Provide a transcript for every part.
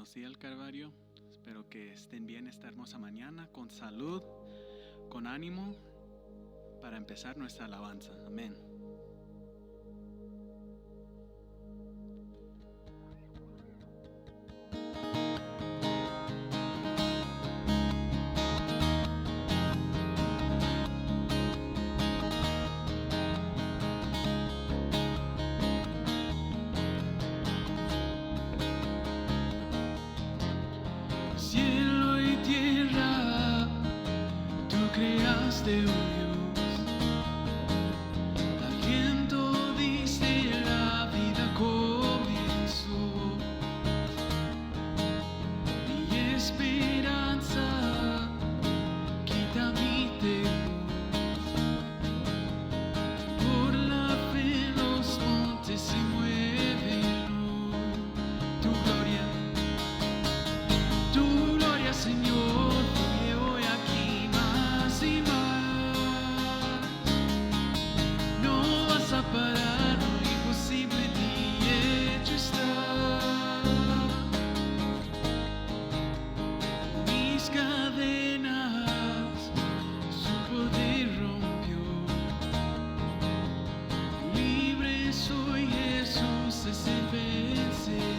conocí el Calvario. Espero que estén bien esta hermosa mañana, con salud, con ánimo, para empezar nuestra alabanza. Amén. Cielo y tierra, tú creaste un Dios. Aliento diste, la vida comenzó. Mi esperanza quita mi temor. Por la fe los montes se mueven hoy. Tu gloria, Señor, fluye hoy aquí más y más. No vas a parar, lo imposible en ti hecho está. Mis cadenas su poder rompió. Libre soy, Jesús es el vencedor.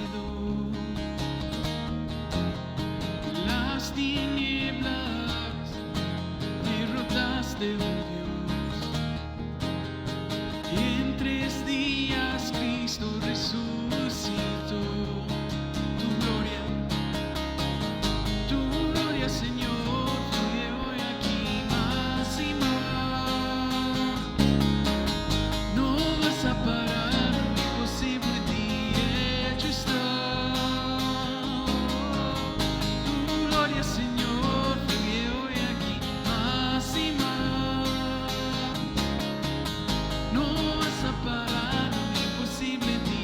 Las tinieblas derrotaste, oh Dios. En 3 días Cristo resucitó. Tu gloria, Señor, fluye hoy aquí más y más. No vas a parar, lo imposible en ti hecho está. Tu gloria, Señor, fluye hoy aquí más y más. No vas a parar, lo imposible en ti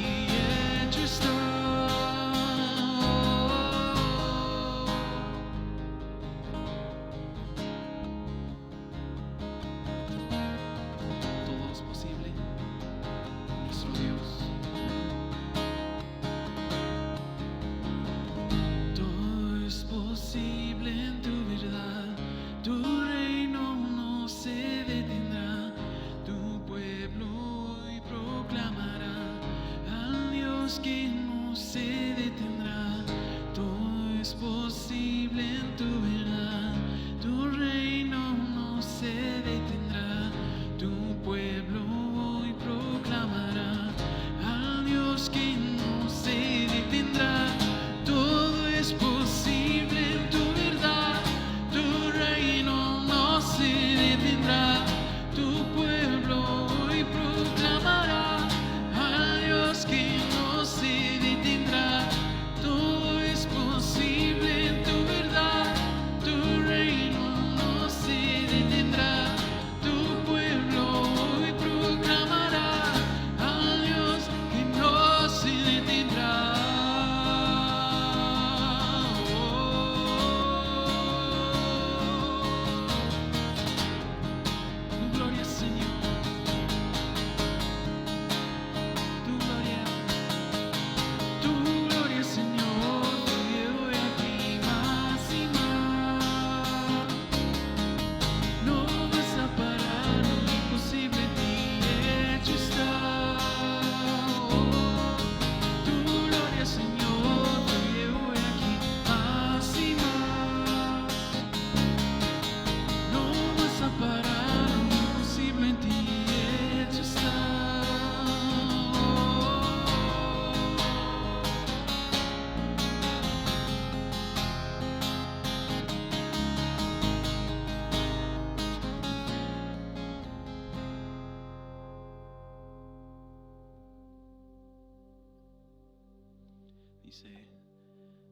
hecho está. Todo es posible, nuestro Dios. Todo es posible en tu verdad. Tu reino no se detendrá. Tu pueblo hoy proclamará al Dios que no se detendrá. Todo es posible en tu verdad. Tu reino no se detendrá. Tu pueblo hoy proclamará al Dios que no se detendrá. Todo es posible en tu verdad. Tu reino no se detendrá. Tu pueblo hoy proclamará al Dios que no se detendrá. Todo es posible en tu verdad. Tu reino no se detendrá. Tu pueblo hoy proclamará al Dios que no se detendrá. Tu gloria, Señor. Tu gloria, Señor, fluye hoy aquí más y más. No vas a parar, lo imposible en ti hecho está. Tu gloria, Señor, fluye hoy aquí más y más. No vas a parar, lo imposible en ti hecho está. Dice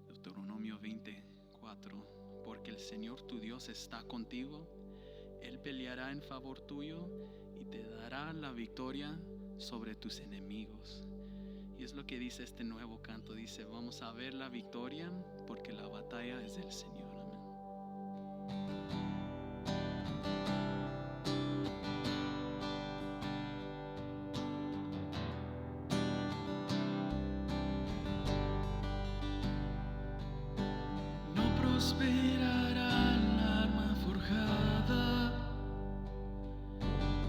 Deuteronomio 24, porque el Señor tu Dios está contigo, Él peleará en favor tuyo y te dará la victoria sobre tus enemigos. Y es lo que dice este nuevo canto, dice, vamos a ver la victoria porque la batalla es del Señor. Amén. prosperará el arma forjada,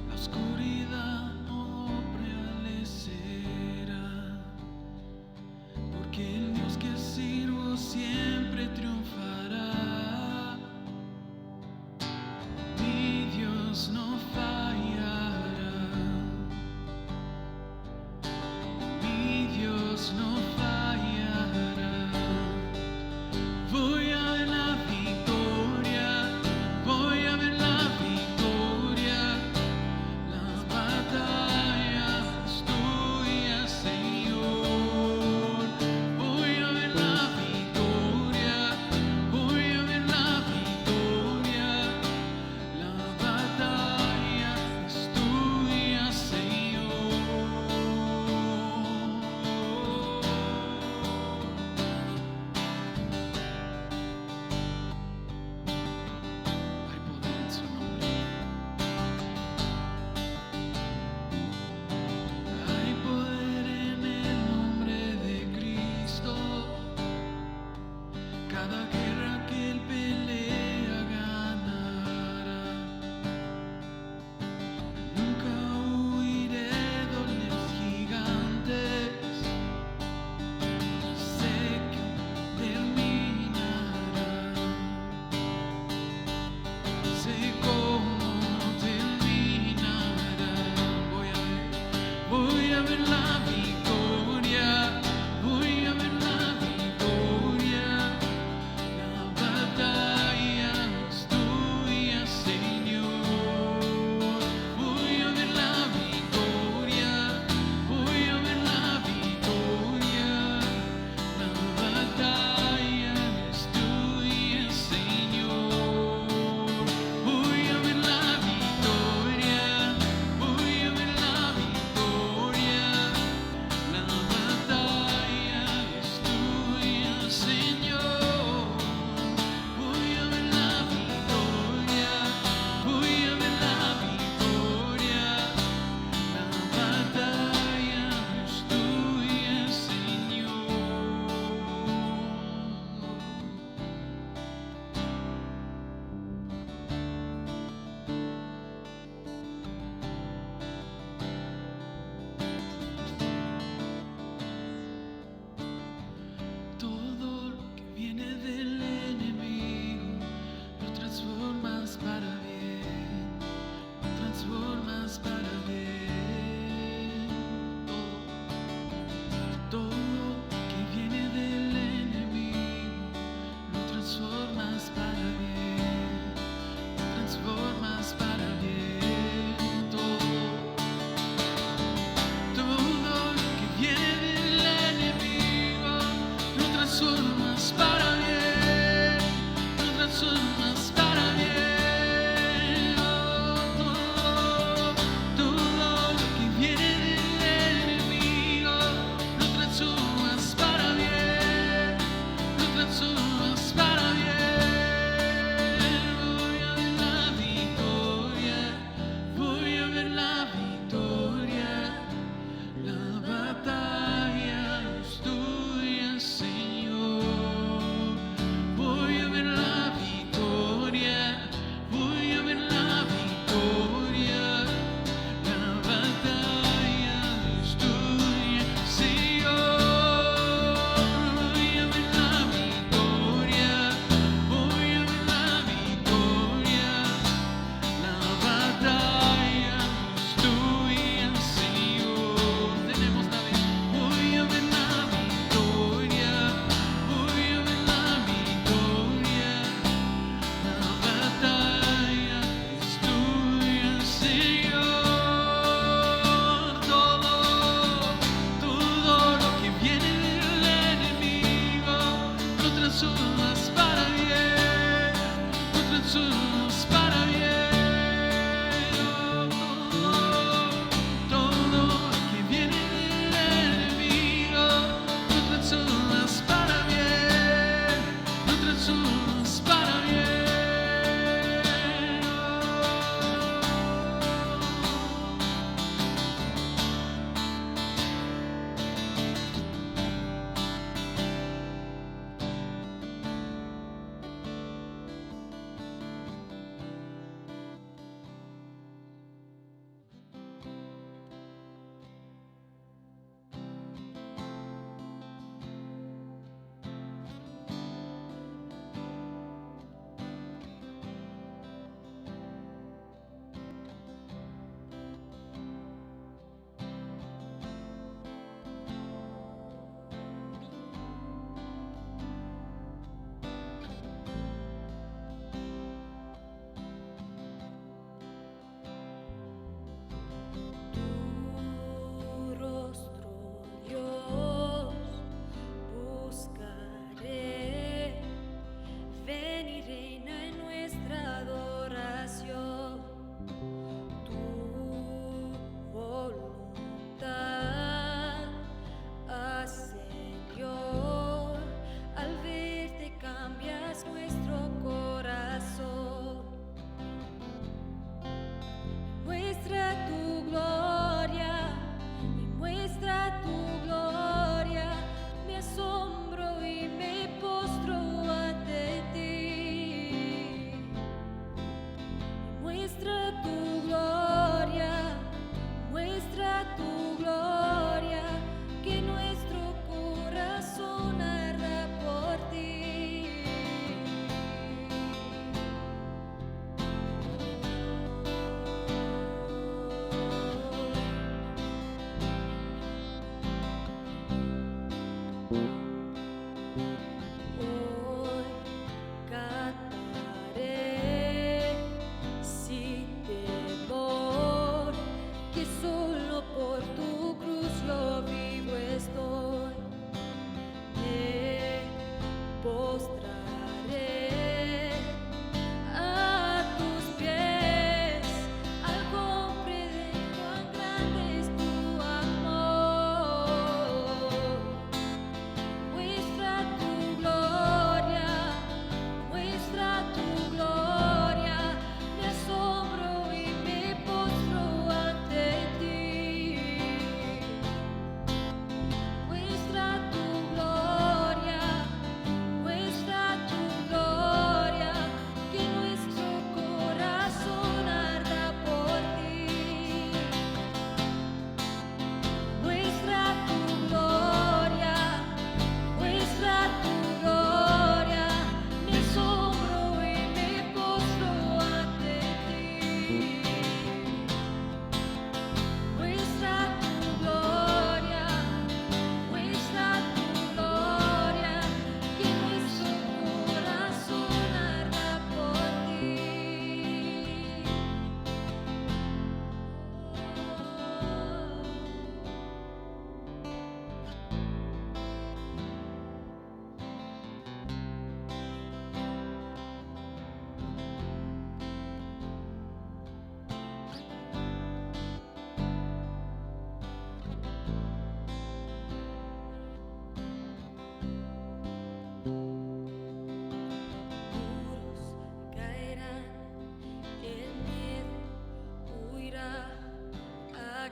la oscuridad no prevalecerá, porque el Dios que sirvo siempre triunfará. Mi Dios no fallará, mi Dios no fallará. Voy a la victoria.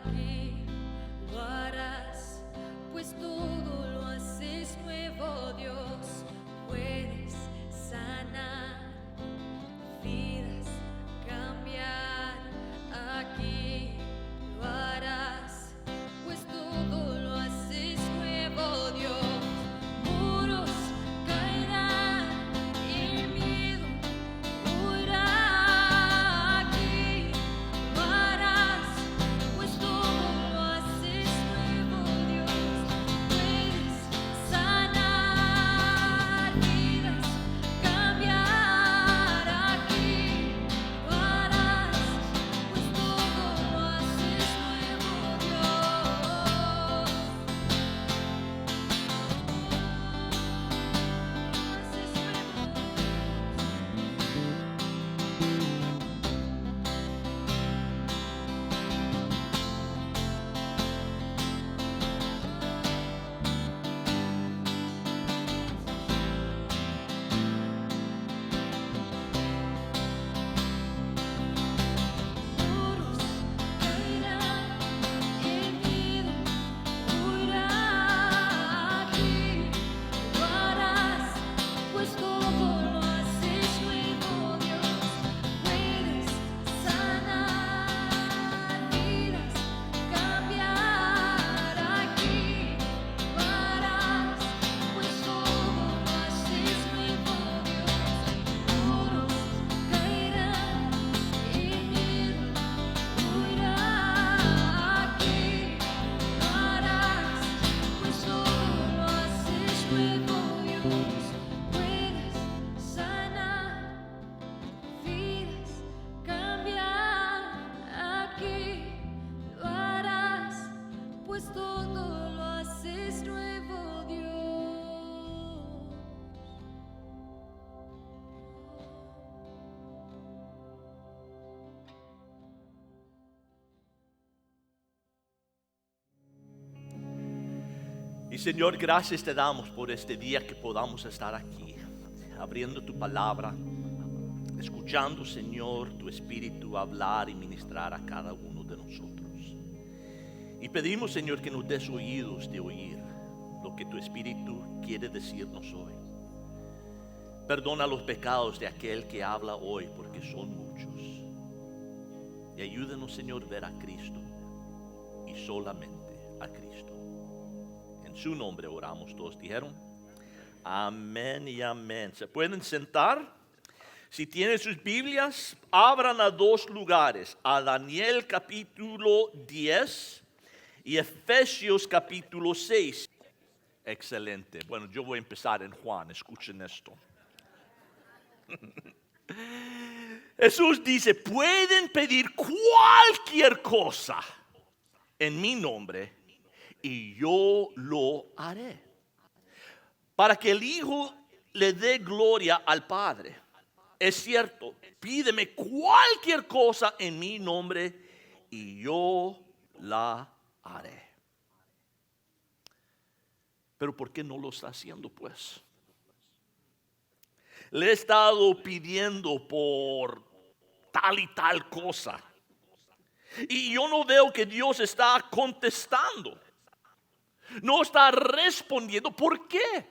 aquí lo harás, pues todo lo haces nuevo, Dios. Puedes sanar vidas, cambiar, aquí lo harás, pues todo lo haces nuevo, Dios. Muros caerán, el miedo huirá, aquí lo harás, pues todo lo haces nuevo, Dios. Puedes sanar vidas, cambiar, aquí lo harás, pues todo lo haces nuevo, Dios. Haces muros caerán, el miedo huirá, aquí lo harás, pues todo lo haces nuevo, Dios. Puedes sanar vidas, cambiar, aquí lo harás, pues todo lo haces nuevo, Dios. Muros caerán, el miedo huirá, aquí lo harás, pues todo lo haces nuevo, Dios. Puedes sanar vidas, cambiar, aquí lo harás, pues todo lo haces nuevo, Dios. Y Señor, gracias te damos por este día que podamos estar aquí, abriendo tu palabra, escuchando, Señor, tu Espíritu hablar y ministrar a cada uno de nosotros. Y pedimos, Señor, que nos des oídos de oír lo que tu Espíritu quiere decirnos hoy. Perdona los pecados de aquel que habla hoy, porque son muchos. Y ayúdanos, Señor, a ver a Cristo y solamente a Cristo. En su nombre oramos, todos dijeron amén y amén. ¿Se pueden sentar? Si tienen sus Biblias, abran a dos lugares, a Daniel capítulo 10 y Efesios capítulo 6. Excelente. Bueno, yo voy a empezar en Juan, escuchen esto. Jesús dice, pueden pedir cualquier cosa en mi nombre y yo lo haré, para que el Hijo le dé gloria al Padre. Es cierto, pídeme cualquier cosa en mi nombre y yo la haré. Pero ¿por qué no lo está haciendo, pues? Le he estado pidiendo por tal y tal cosa, y yo no veo que Dios está contestando. No está respondiendo. ¿Por qué?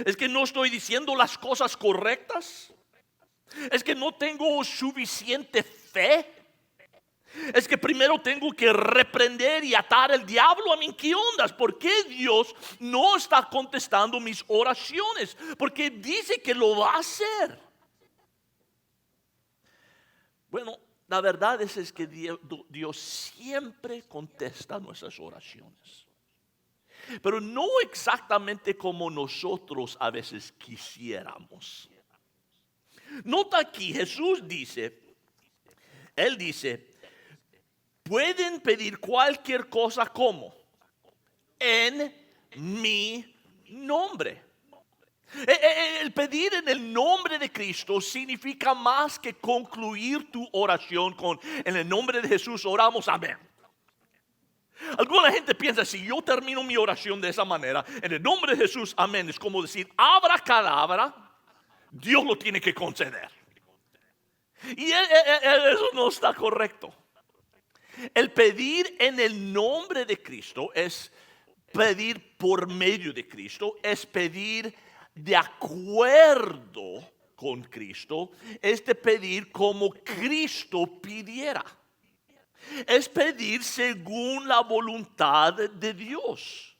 ¿Es que no estoy diciendo las cosas correctas? ¿Es que no tengo suficiente fe? ¿Es que primero tengo que reprender y atar al diablo? A mí, ¿qué ondas? ¿Por qué Dios no está contestando mis oraciones? Porque dice que lo va a hacer. Bueno, la verdad es que Dios siempre contesta nuestras oraciones, pero no exactamente como nosotros a veces quisiéramos. Nota aquí, Jesús dice, Él dice, pueden pedir cualquier cosa como en mi nombre. El pedir en el nombre de Cristo significa más que concluir tu oración con en el nombre de Jesús oramos, amén. Alguna gente piensa, si yo termino mi oración de esa manera, en el nombre de Jesús, amén, es como decir abracadabra, Dios lo tiene que conceder. Y eso no está correcto. El pedir en el nombre de Cristo es pedir por medio de Cristo, es pedir de acuerdo con Cristo, es de pedir como Cristo pidiera. Es pedir según la voluntad de Dios.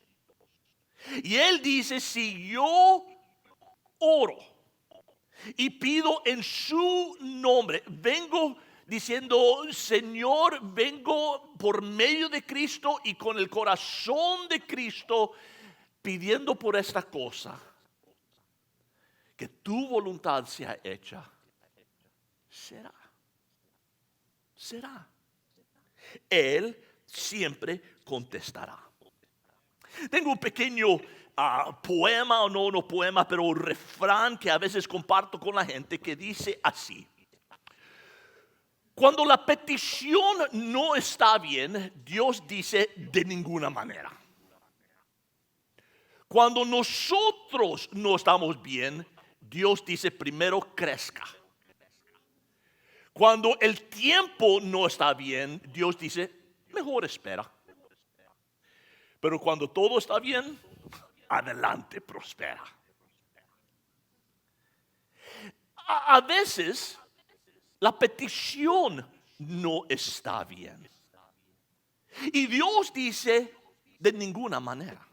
Y Él dice, si yo oro y pido en su nombre, vengo diciendo, Señor, vengo por medio de Cristo y con el corazón de Cristo pidiendo por esta cosa, que tu voluntad sea hecha, será. Él siempre contestará. Tengo un pequeño poema, o no poema, pero un refrán que a veces comparto con la gente que dice así: cuando la petición no está bien, Dios dice de ninguna manera. Cuando nosotros no estamos bien, Dios dice primero crezca. Cuando el tiempo no está bien, Dios dice mejor espera. Pero cuando todo está bien, adelante, prospera. A veces la petición no está bien. Y Dios dice de ninguna manera.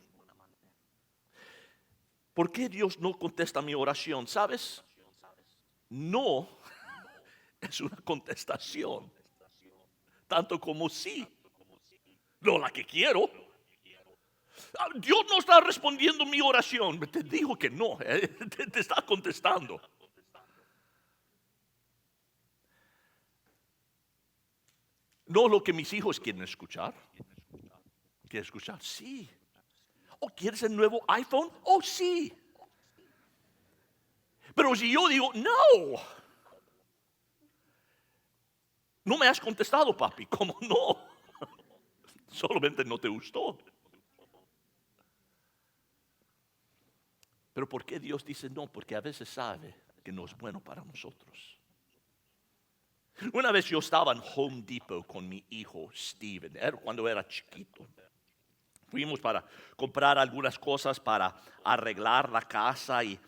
¿Por qué Dios no contesta mi oración? ¿Sabes? No es una contestación, tanto como sí. No la que quiero. Dios no está respondiendo mi oración. Te dijo que no, te está contestando. No lo que mis hijos quieren escuchar. ¿Quieren escuchar? Sí. ¿O quieres el nuevo iPhone? Oh, sí. Pero si yo digo, no me has contestado, papi. ¿Cómo no? Solamente no te gustó. Pero ¿por qué Dios dice no? Porque a veces sabe que no es bueno para nosotros. Una vez yo estaba en Home Depot con mi hijo Steven, cuando era chiquito. Fuimos para comprar algunas cosas para arreglar la casa y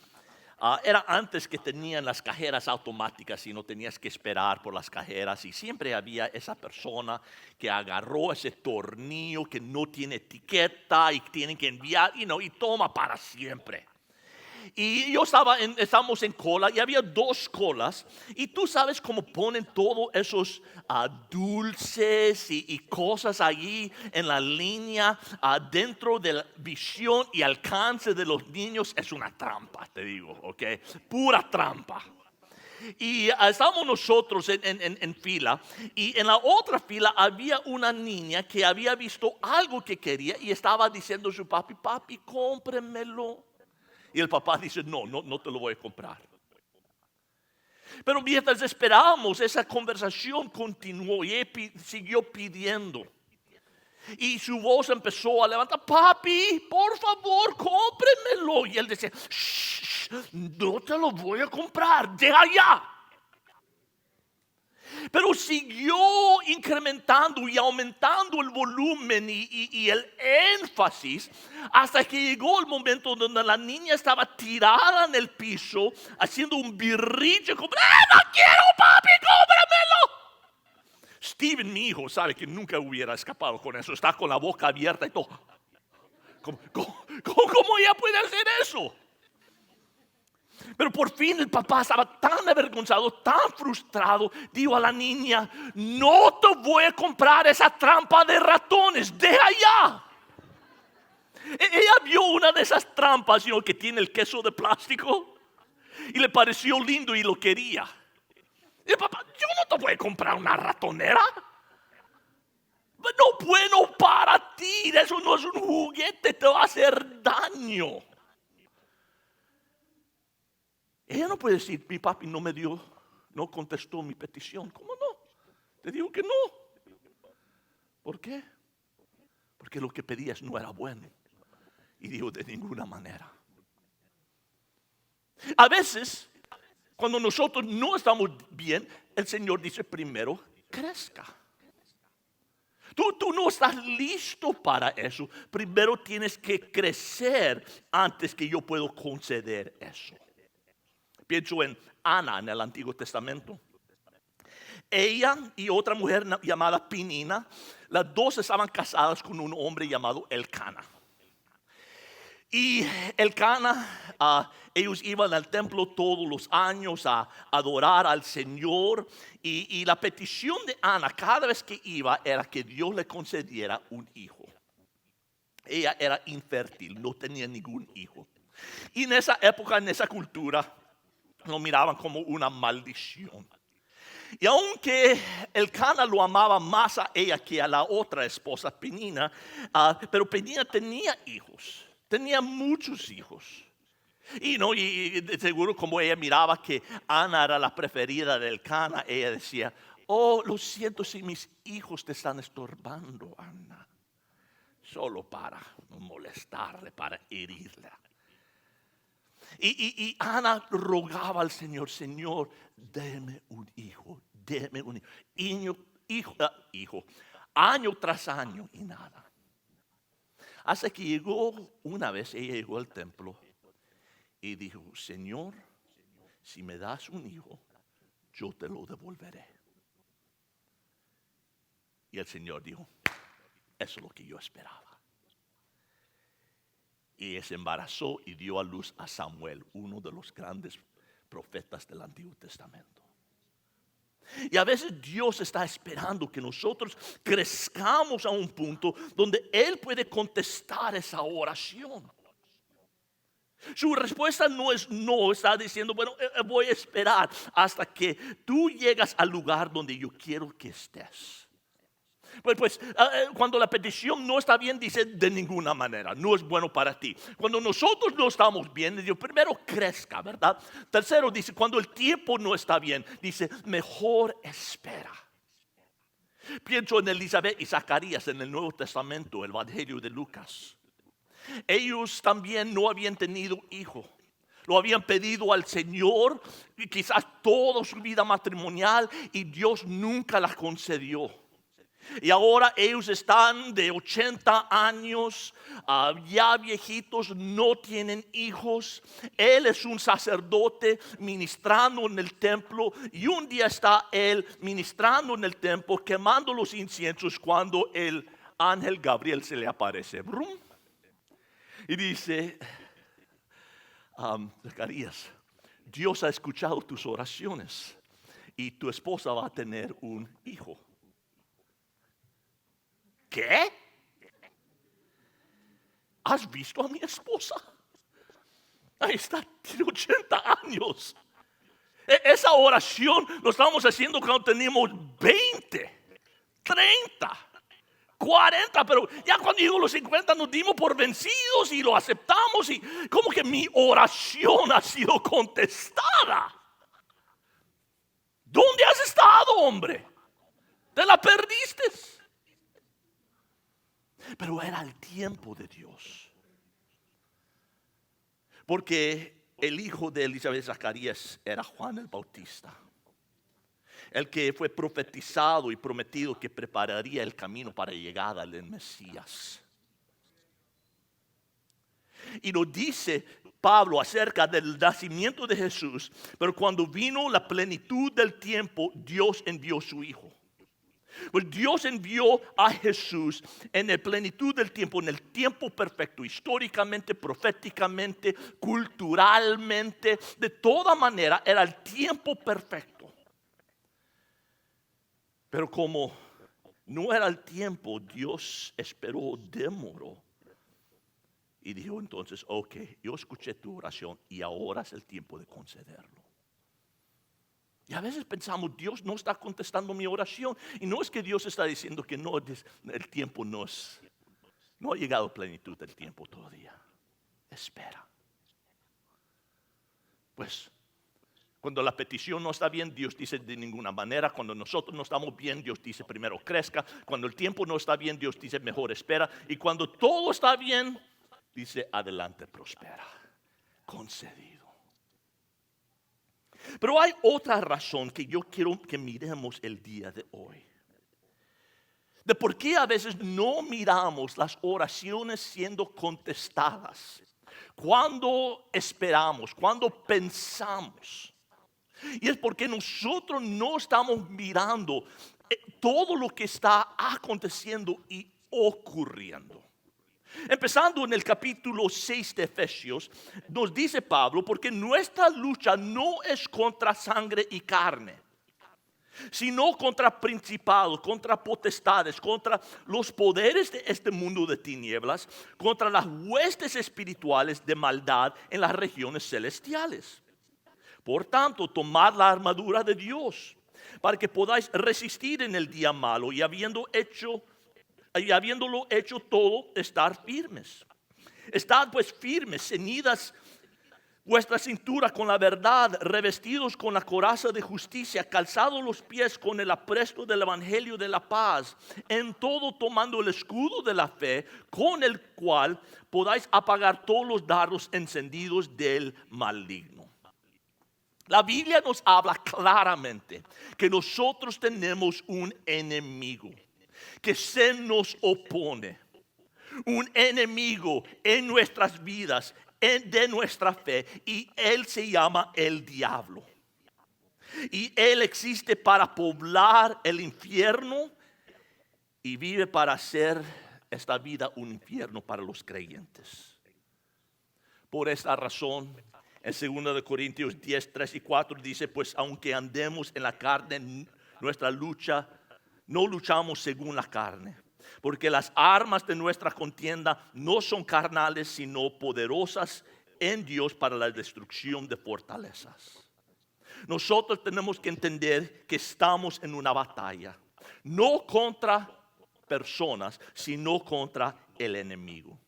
era antes que tenían las cajeras automáticas y no tenías que esperar por las cajeras, y siempre había esa persona que agarró ese tornillo que no tiene etiqueta y tienen que enviar y toma para siempre. Y yo estábamos en cola y había 2 colas. Y tú sabes cómo ponen todos esos dulces y cosas allí en la línea dentro de la visión y alcance de los niños. Es una trampa, te digo, ¿ok? Pura trampa. Y estábamos nosotros en fila, y en la otra fila había una niña que había visto algo que quería y estaba diciendo a su papi, cómpremelo. Y el papá dice, no te lo voy a comprar. Pero mientras esperábamos, esa conversación continuó y él siguió pidiendo. Y su voz empezó a levantar, papi, por favor, cómpremelo. Y él decía, no te lo voy a comprar, deja ya. Pero siguió incrementando y aumentando el volumen y el énfasis hasta que llegó el momento donde la niña estaba tirada en el piso haciendo un berrinche como, no quiero, papi, cómpramelo. Steven, mi hijo, sabe que nunca hubiera escapado con eso. Está con la boca abierta y todo. ¿Cómo ella puede hacer eso? Pero por fin el papá estaba tan avergonzado, tan frustrado. Dijo a la niña, no te voy a comprar esa trampa de ratones, deja ya. Ella vio una de esas trampas que tiene el queso de plástico y le pareció lindo y lo quería. Y el papá, yo no te voy a comprar una ratonera. No bueno para ti, eso no es un juguete, te va a hacer daño. Ella no puede decir, mi papi no contestó mi petición. ¿Cómo no? Te digo que no. ¿Por qué? Porque lo que pedías no era bueno. Y dijo, de ninguna manera. A veces, cuando nosotros no estamos bien, el Señor dice primero, crezca. Tú no estás listo para eso. Primero tienes que crecer antes que yo puedo conceder eso. Pienso en Ana en el Antiguo Testamento. Ella y otra mujer llamada Penina, las dos estaban casadas con un hombre llamado Elcana. Y Elcana, ellos iban al templo todos los años a adorar al Señor. Y la petición de Ana cada vez que iba era que Dios le concediera un hijo. Ella era infértil, no tenía ningún hijo. Y en esa época, en esa cultura, lo miraban como una maldición. Y aunque Elcana lo amaba más a ella que a la otra esposa, Penina, pero Penina tenía hijos. Tenía muchos hijos. Y de seguro como ella miraba que Ana era la preferida de Elcana, ella decía, oh, lo siento si mis hijos te están estorbando, Ana. Solo para molestarle, para herirla. Y Ana rogaba al Señor, Señor, déme un hijo, déme un hijo. Año tras año y nada. Hasta que llegó una vez, ella llegó al templo y dijo, Señor, si me das un hijo, yo te lo devolveré. Y el Señor dijo, eso es lo que yo esperaba. Y ella se embarazó y dio a luz a Samuel, uno de los grandes profetas del Antiguo Testamento. Y a veces Dios está esperando que nosotros crezcamos a un punto donde Él puede contestar esa oración. Su respuesta no es no, está diciendo, bueno, voy a esperar hasta que tú llegas al lugar donde yo quiero que estés. Pues cuando la petición no está bien, dice de ninguna manera, no es bueno para ti. Cuando nosotros no estamos bien, dice primero crezca, ¿verdad? Tercero dice, cuando el tiempo no está bien, dice mejor espera. Pienso en Elizabeth y Zacarías en el Nuevo Testamento, el Evangelio de Lucas. Ellos también no habían tenido hijo. Lo habían pedido al Señor, quizás toda su vida matrimonial, y Dios nunca la concedió. Y ahora ellos están de 80 años, ya viejitos, no tienen hijos. Él es un sacerdote ministrando en el templo. Y un día está él ministrando en el templo, quemando los inciensos, cuando el ángel Gabriel se le aparece. ¡Brum! Y dice, Zacarías, Dios ha escuchado tus oraciones y tu esposa va a tener un hijo. ¿Qué? ¿Has visto a mi esposa? Ahí está, tiene 80 años. Esa oración lo estamos haciendo cuando teníamos 20, 30, 40, pero ya cuando llegó los 50 nos dimos por vencidos y lo aceptamos y como que mi oración ha sido contestada. ¿Dónde has estado, hombre? Te la perdiste. Pero era el tiempo de Dios. Porque el hijo de Elizabeth Zacarías era Juan el Bautista. El que fue profetizado y prometido que prepararía el camino para llegar al Mesías. Y lo dice Pablo acerca del nacimiento de Jesús. Pero cuando vino la plenitud del tiempo, Dios envió su hijo. Pues Dios envió a Jesús en la plenitud del tiempo, en el tiempo perfecto, históricamente, proféticamente, culturalmente, de toda manera era el tiempo perfecto. Pero como no era el tiempo, Dios esperó, demoró. Y dijo entonces, ok, yo escuché tu oración y ahora es el tiempo de concederlo. Y a veces pensamos, Dios no está contestando mi oración. Y no es que Dios está diciendo que no, el tiempo no ha llegado a plenitud del tiempo todavía. Espera. Pues, cuando la petición no está bien, Dios dice de ninguna manera. Cuando nosotros no estamos bien, Dios dice primero crezca. Cuando el tiempo no está bien, Dios dice mejor espera. Y cuando todo está bien, dice adelante prospera. Concedido. Pero hay otra razón que yo quiero que miremos el día de hoy. de por qué a veces no miramos las oraciones siendo contestadas. Cuando esperamos, cuando pensamos. Y es porque nosotros no estamos mirando todo lo que está aconteciendo y ocurriendo. Empezando en el capítulo 6 de Efesios, nos dice Pablo, porque nuestra lucha no es contra sangre y carne, sino contra principados, contra potestades, contra los poderes de este mundo de tinieblas, contra las huestes espirituales de maldad en las regiones celestiales. Por tanto, tomad la armadura de Dios, para que podáis resistir en el día malo y habiéndolo hecho todo, estar firmes. Estad pues firmes, ceñidas vuestra cintura con la verdad, revestidos con la coraza de justicia, calzados los pies con el apresto del evangelio de la paz, en todo tomando el escudo de la fe, con el cual podáis apagar todos los dardos encendidos del maligno. La Biblia nos habla claramente que nosotros tenemos un enemigo que se nos opone, un enemigo en nuestras vidas, de nuestra fe, y él se llama el diablo. Y él existe para poblar el infierno y vive para hacer esta vida un infierno para los creyentes. Por esta razón, en 2 Corintios 10, 3 y 4 dice, pues aunque andemos en la carne, nuestra lucha, no luchamos según la carne. Porque las armas de nuestra contienda no son carnales, sino poderosas en Dios para la destrucción de fortalezas. Nosotros tenemos que entender que estamos en una batalla, no contra personas, sino contra el enemigo.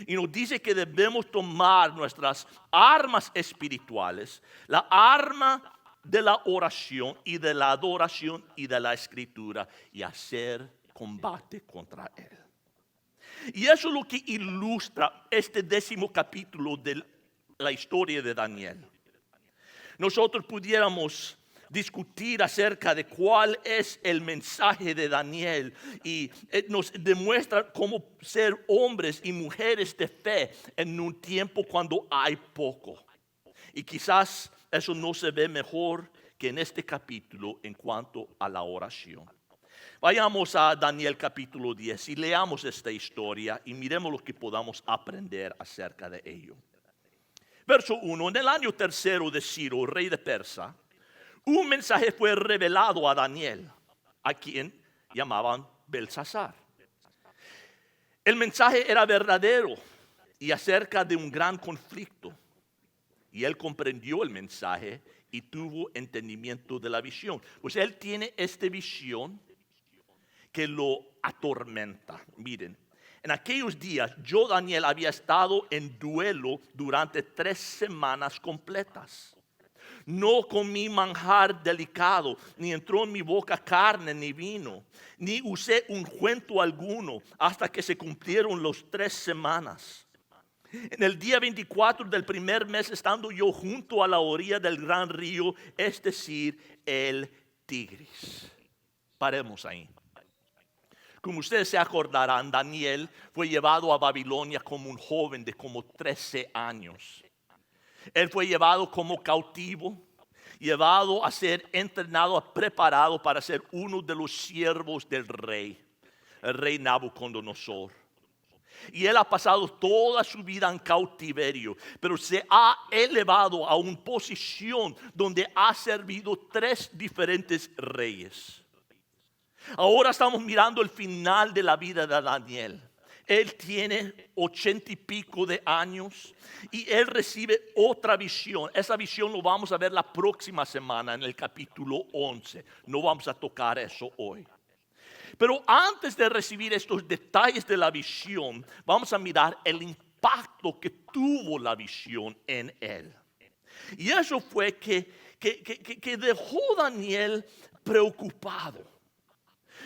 Y nos dice que debemos tomar nuestras armas espirituales, la arma de la oración y de la adoración y de la escritura, y hacer combate contra él. Y eso es lo que ilustra este 10º capítulo de la historia de Daniel. Nosotros pudiéramos discutir acerca de cuál es el mensaje de Daniel, y nos demuestra cómo ser hombres y mujeres de fe en un tiempo cuando hay poco. Y quizás eso no se ve mejor que en este capítulo en cuanto a la oración. Vayamos a Daniel capítulo 10 y leamos esta historia y miremos lo que podamos aprender acerca de ello. Verso 1. En el año 3 de Ciro, rey de Persia, un mensaje fue revelado a Daniel, a quien llamaban Belsasar. El mensaje era verdadero y acerca de un gran conflicto. Y él comprendió el mensaje y tuvo entendimiento de la visión. Pues él tiene esta visión que lo atormenta. Miren, en aquellos días yo, Daniel, había estado en duelo durante 3 semanas completas. No comí manjar delicado, ni entró en mi boca carne ni vino, ni usé ungüento alguno hasta que se cumplieron las 3 semanas. En el día 24 del primer mes, estando yo junto a la orilla del gran río, es decir, el Tigris. Paremos ahí. Como ustedes se acordarán, Daniel fue llevado a Babilonia como un joven de como 13 años. Él fue llevado como cautivo, llevado a ser entrenado, preparado para ser uno de los siervos del rey, el rey Nabucodonosor. Y él ha pasado toda su vida en cautiverio, pero se ha elevado a una posición donde ha servido 3 diferentes reyes. Ahora estamos mirando el final de la vida de Daniel. Él tiene 80 y pico de años y él recibe otra visión. Esa visión lo vamos a ver la próxima semana en el capítulo 11. No vamos a tocar eso hoy. Pero antes de recibir estos detalles de la visión, vamos a mirar el impacto que tuvo la visión en él. Y eso fue que dejó a Daniel preocupado.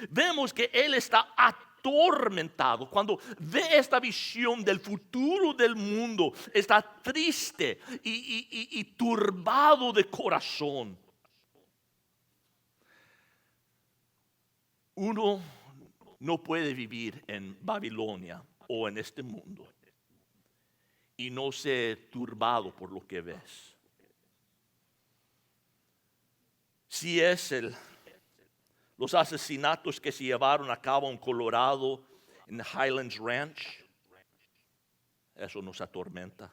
Vemos que él está atormentado. Cuando ve esta visión del futuro del mundo, está triste y turbado de corazón. Uno no puede vivir en Babilonia o en este mundo y no ser turbado por lo que ves. Si es los asesinatos que se llevaron a cabo en Colorado, en Highlands Ranch, eso nos atormenta.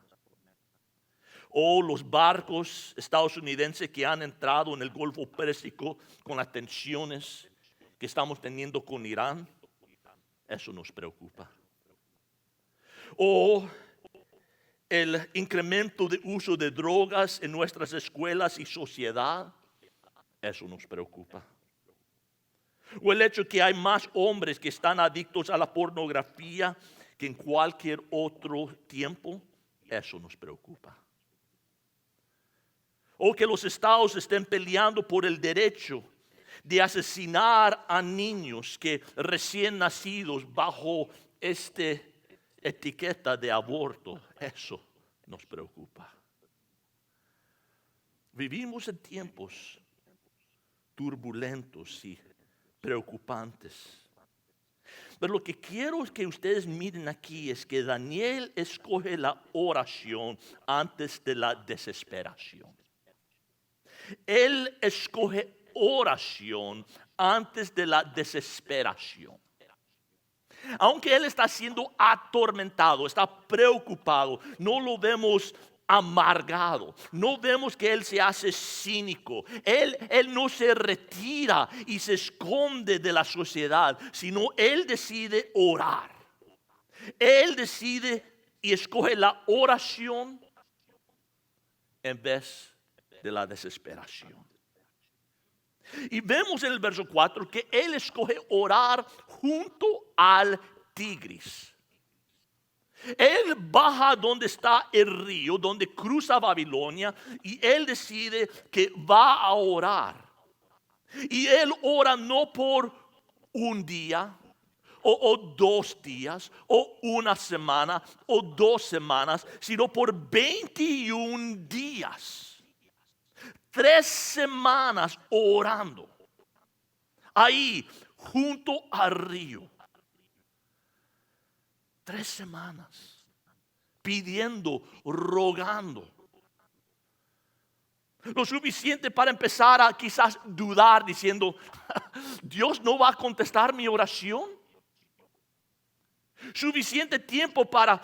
O los barcos estadounidenses que han entrado en el Golfo Pérsico con las tensiones que estamos teniendo con Irán, eso nos preocupa. O el incremento de uso de drogas en nuestras escuelas y sociedad, eso nos preocupa. O el hecho que hay más hombres que están adictos a la pornografía que en cualquier otro tiempo, eso nos preocupa. O que los estados estén peleando por el derecho de asesinar a niños que recién nacidos bajo esta etiqueta de aborto, eso nos preocupa. Vivimos en tiempos turbulentos y preocupantes. Pero lo que quiero que ustedes miren aquí es que Daniel escoge la oración antes de la desesperación. Él escoge oración antes de la desesperación. Aunque él está siendo atormentado, está preocupado, no lo vemos amargado, no vemos que él se hace cínico, él no se retira y se esconde de la sociedad, sino él decide orar. Él decide y escoge la oración en vez de la desesperación. Y vemos en el verso 4 que él escoge orar junto al Tigris. Él baja donde está el río, donde cruza Babilonia, y él decide que va a orar. Y él ora no por un día, o 2 días, o una semana, o 2 semanas, sino por 21 días. 3 semanas orando. Ahí, junto al río. 3 semanas. Pidiendo, rogando. Lo suficiente para empezar a quizás dudar diciendo, Dios no va a contestar mi oración. Suficiente tiempo para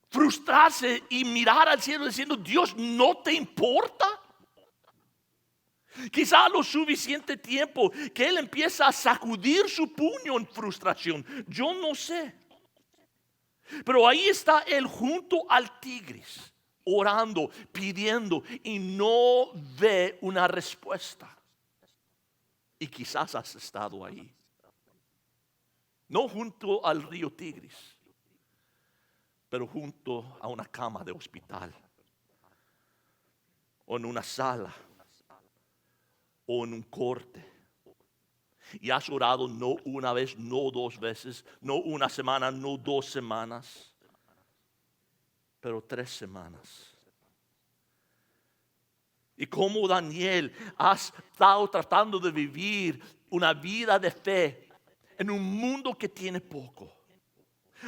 frustrarse y mirar al cielo diciendo, Dios, ¿no te importa? Quizá lo suficiente tiempo que él empieza a sacudir su puño en frustración. Yo no sé. Pero ahí está él junto al Tigris, orando, pidiendo, y no ve una respuesta. Y quizás has estado ahí. No junto al río Tigris, pero junto a una cama de hospital, o en una sala, o en un corte. Y has orado no una vez, no 2 veces, no una semana, no 2 semanas, pero 3 semanas. Y como Daniel, has estado tratando de vivir una vida de fe en un mundo que tiene poco.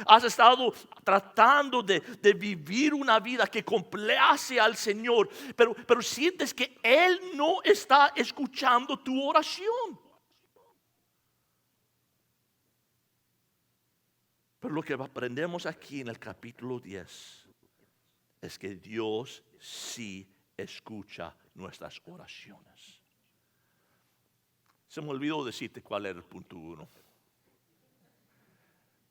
Has estado tratando de vivir una vida que complace al Señor, pero sientes que Él no está escuchando tu oración. Pero lo que aprendemos aquí en el capítulo 10 es que Dios sí escucha nuestras oraciones. Se me olvidó decirte cuál era el punto 1.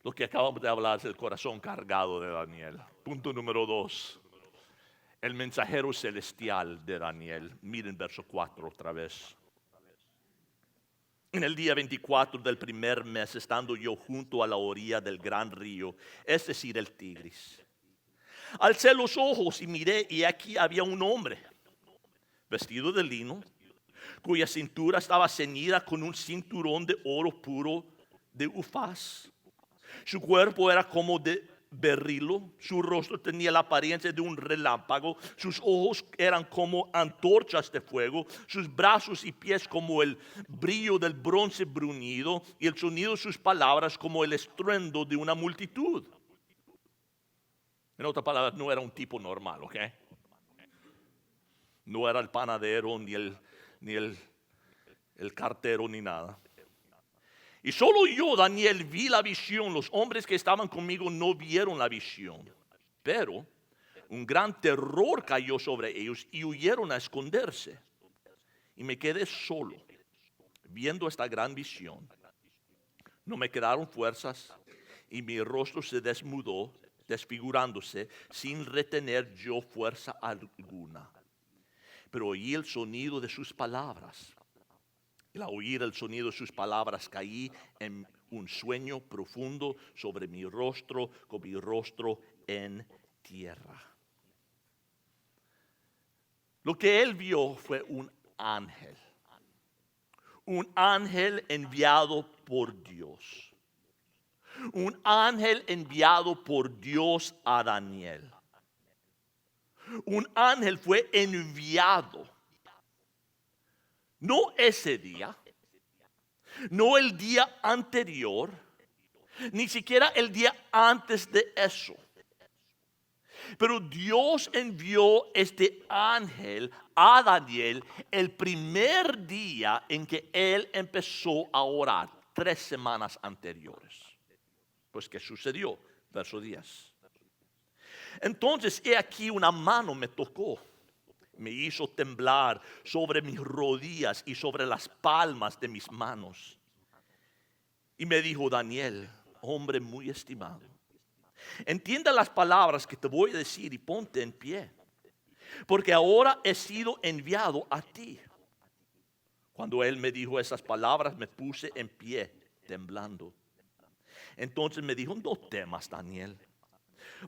Lo que acabamos de hablar es el corazón cargado de Daniel. Punto número 2. El mensajero celestial de Daniel. Miren verso 4 otra vez. En el día 24 del primer mes, estando yo junto a la orilla del gran río, es decir, el Tigris, alcé los ojos y miré, y aquí había un hombre, vestido de lino, cuya cintura estaba ceñida con un cinturón de oro puro de Ufaz. Su cuerpo era como de berrilo, su rostro tenía la apariencia de un relámpago, sus ojos eran como antorchas de fuego, sus brazos y pies como el brillo del bronce bruñido, y el sonido de sus palabras como el estruendo de una multitud. En otras palabras, no era un tipo normal, ¿ok? No era el panadero, ni el cartero, ni nada. Y solo yo, Daniel, vi la visión. Los hombres que estaban conmigo no vieron la visión. Pero un gran terror cayó sobre ellos y huyeron a esconderse. Y me quedé solo, viendo esta gran visión. No me quedaron fuerzas y mi rostro se desmudó, desfigurándose, sin retener yo fuerza alguna. Pero oí el sonido de sus palabras. Y al oír el sonido de sus palabras caí en un sueño profundo sobre mi rostro, con mi rostro en tierra. Lo que él vio fue un ángel enviado por Dios. Un ángel enviado por Dios a Daniel. Un ángel fue enviado. No ese día, no el día anterior, ni siquiera el día antes de eso. Pero Dios envió este ángel a Daniel el primer día en que él empezó a orar, 3 semanas anteriores. Pues, ¿qué sucedió? Verso 10. Entonces, he aquí una mano me tocó. Me hizo temblar sobre mis rodillas y sobre las palmas de mis manos. Y me dijo: Daniel, hombre muy estimado, entienda las palabras que te voy a decir y ponte en pie, porque ahora he sido enviado a ti. Cuando él me dijo esas palabras, me puse en pie, temblando. Entonces me dijo: no temas, Daniel.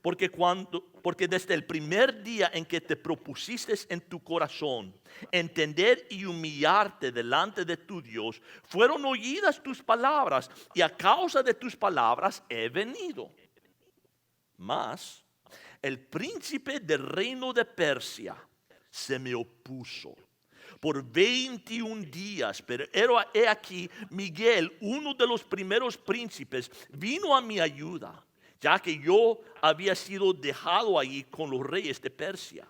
Porque desde el primer día en que te propusiste en tu corazón entender y humillarte delante de tu Dios, fueron oídas tus palabras, y a causa de tus palabras he venido. Mas el príncipe del reino de Persia se me opuso por 21 días, pero he aquí Miguel, uno de los primeros príncipes, vino a mi ayuda, ya que yo había sido dejado allí con los reyes de Persia.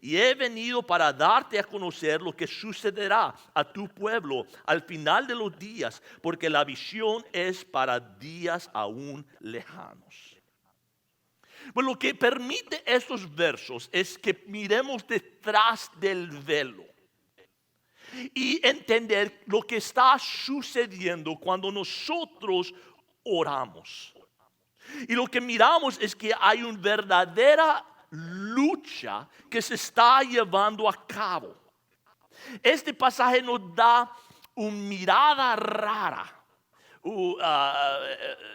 Y he venido para darte a conocer lo que sucederá a tu pueblo al final de los días, porque la visión es para días aún lejanos. Bueno, lo que permite estos versos es que miremos detrás del velo y entender lo que está sucediendo cuando nosotros oramos. Y lo que miramos es que hay una verdadera lucha que se está llevando a cabo. Este pasaje nos da una mirada rara,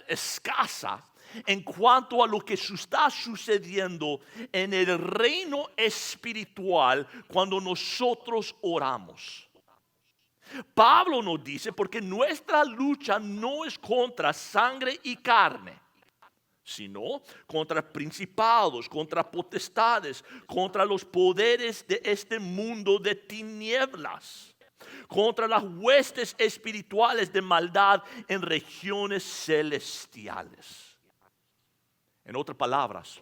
escasa, en cuanto a lo que está sucediendo en el reino espiritual cuando nosotros oramos. Pablo nos dice: porque nuestra lucha no es contra sangre y carne, sino contra principados, contra potestades, contra los poderes de este mundo de tinieblas, contra las huestes espirituales de maldad en regiones celestiales. En otras palabras,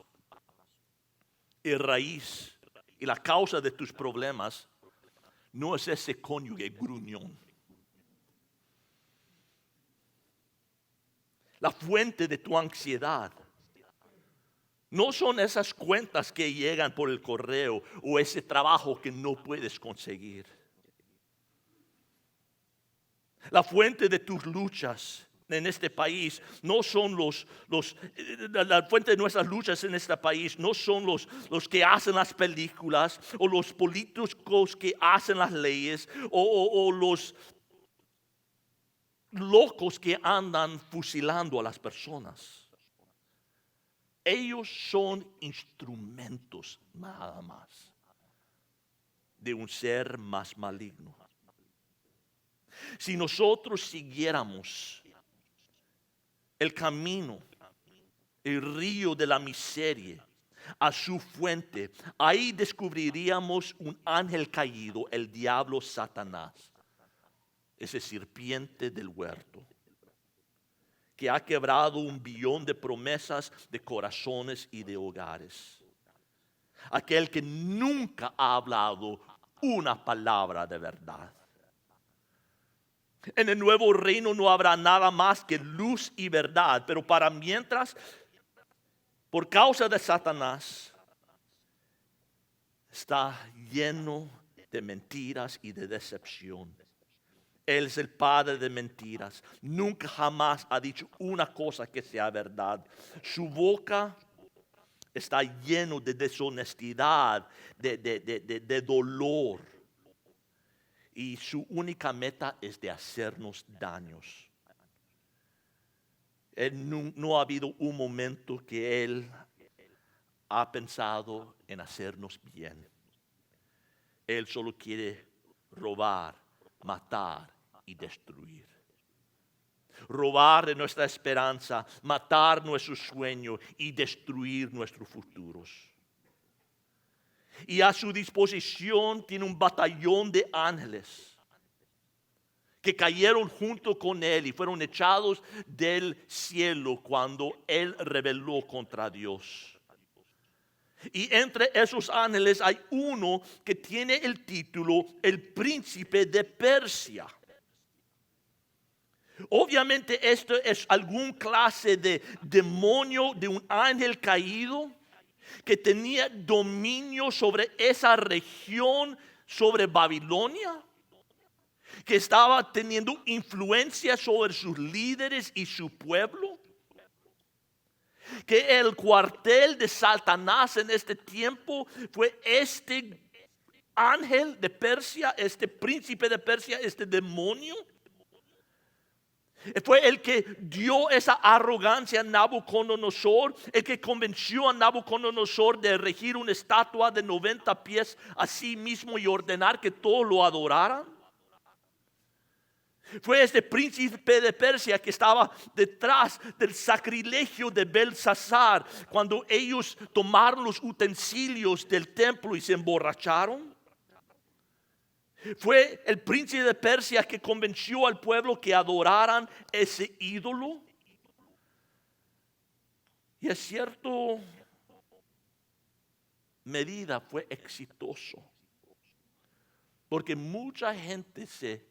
la raíz y la causa de tus problemas no es ese cónyuge gruñón. La fuente de tu ansiedad no son esas cuentas que llegan por el correo o ese trabajo que no puedes conseguir. La fuente de tus luchas en este país no son la fuente de nuestras luchas en este país no son los que hacen las películas o los políticos que hacen las leyes o los locos que andan fusilando a las personas. Ellos son instrumentos nada más de un ser más maligno. Si nosotros siguiéramos el camino el río de la miseria, a su fuente, ahí descubriríamos un ángel caído, el diablo Satanás, ese serpiente del huerto, que ha quebrado 1,000,000,000 de promesas de corazones y de hogares. Aquel que nunca ha hablado una palabra de verdad. En el nuevo reino no habrá nada más que luz y verdad, pero para mientras, por causa de Satanás, está lleno de mentiras y de decepción. Él es el padre de mentiras. Nunca jamás ha dicho una cosa que sea verdad. Su boca está lleno de deshonestidad, de dolor. Y su única meta es de hacernos daños. No ha habido un momento que Él ha pensado en hacernos bien. Él solo quiere robar, matar y destruir. Robar de nuestra esperanza, matar nuestro sueño y destruir nuestros futuros. Y a su disposición tiene un batallón de ángeles que cayeron junto con él y fueron echados del cielo cuando él rebeló contra Dios. Y entre esos ángeles hay uno que tiene el título el príncipe de Persia. Obviamente esto es algún clase de demonio, de un ángel caído que tenía dominio sobre esa región, sobre Babilonia, que estaba teniendo influencia sobre sus líderes y su pueblo, que el cuartel de Satanás en este tiempo fue este ángel de Persia, este príncipe de Persia, este demonio. Fue el que dio esa arrogancia a Nabucodonosor, el que convenció a Nabucodonosor de erigir una estatua de 90 pies a sí mismo y ordenar que todos lo adoraran. Fue este príncipe de Persia que estaba detrás del sacrilegio de Belsasar cuando ellos tomaron los utensilios del templo y se emborracharon. Fue el príncipe de Persia que convenció al pueblo que adoraran ese ídolo. Y en cierta medida fue exitoso, porque mucha gente se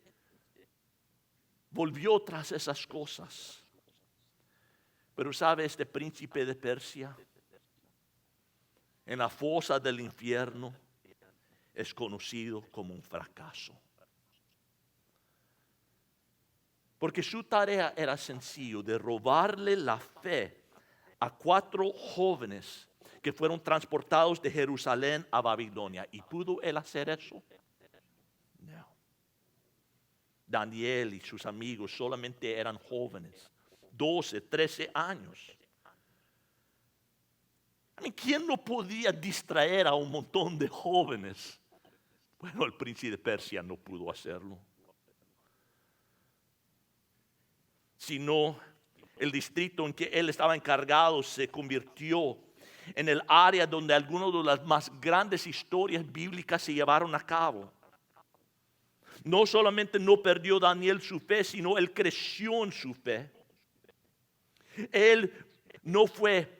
volvió tras esas cosas. Pero sabe, este príncipe de Persia en la fosa del infierno es conocido como un fracaso. Porque su tarea era sencillo, de robarle la fe a 4 jóvenes que fueron transportados de Jerusalén a Babilonia. ¿Y pudo él hacer eso? No. Daniel y sus amigos solamente eran jóvenes, 12, 13 años. ¿Quién no podía distraer a un montón de jóvenes? Bueno, el príncipe de Persia no pudo hacerlo. Sino el distrito en que él estaba encargado se convirtió en el área donde algunas de las más grandes historias bíblicas se llevaron a cabo. No solamente no perdió Daniel su fe, sino él creció en su fe. Él no fue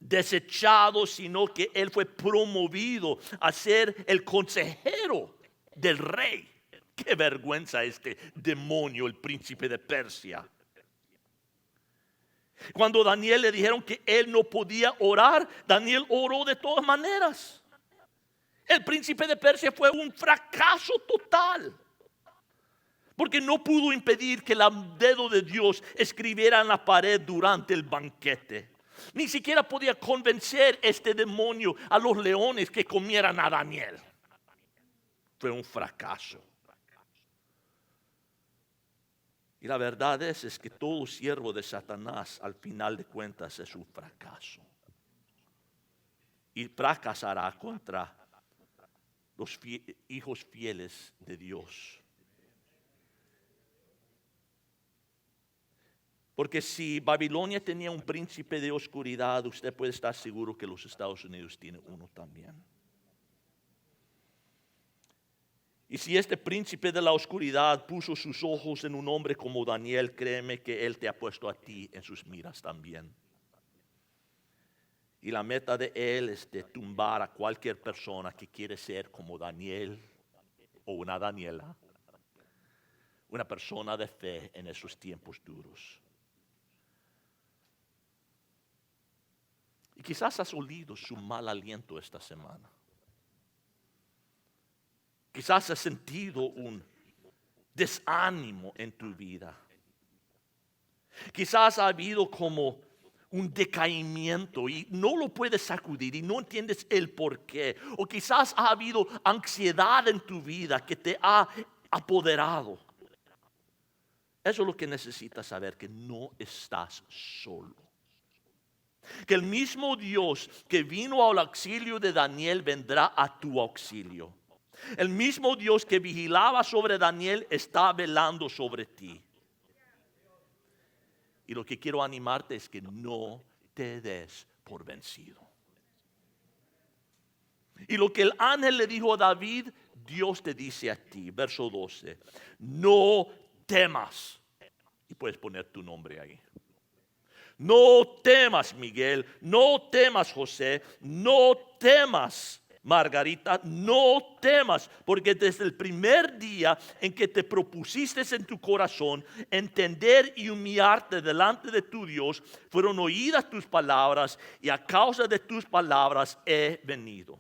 desechado, sino que él fue promovido a ser el consejero del rey. Qué vergüenza este demonio, el príncipe de Persia. Cuando Daniel le dijeron que él no podía orar, Daniel oró de todas maneras. El príncipe de Persia fue un fracaso total, porque no pudo impedir que el dedo de Dios escribiera en la pared durante el banquete. Ni siquiera podía convencer este demonio a los leones que comieran a Daniel. Fue un fracaso. Y la verdad es que todo siervo de Satanás al final de cuentas es un fracaso. Y fracasará contra los hijos fieles de Dios. Porque si Babilonia tenía un príncipe de oscuridad, usted puede estar seguro que los Estados Unidos tienen uno también. Y si este príncipe de la oscuridad puso sus ojos en un hombre como Daniel, créeme que él te ha puesto a ti en sus miras también. Y la meta de él es de tumbar a cualquier persona que quiere ser como Daniel o una Daniela. Una persona de fe en esos tiempos duros. Y quizás has olido su mal aliento esta semana. Quizás has sentido un desánimo en tu vida. Quizás ha habido como un decaimiento y no lo puedes sacudir y no entiendes el por qué. O quizás ha habido ansiedad en tu vida que te ha apoderado. Eso es lo que necesitas saber, que no estás solo. Que el mismo Dios que vino al auxilio de Daniel vendrá a tu auxilio. El mismo Dios que vigilaba sobre Daniel está velando sobre ti. Y lo que quiero animarte es que no te des por vencido. Y lo que el ángel le dijo a David, Dios te dice a ti, verso 12, no temas. Y puedes poner tu nombre ahí. No temas, Miguel, no temas, José, no temas, Margarita, no temas, porque desde el primer día en que te propusiste en tu corazón entender y humillarte delante de tu Dios, fueron oídas tus palabras y a causa de tus palabras he venido.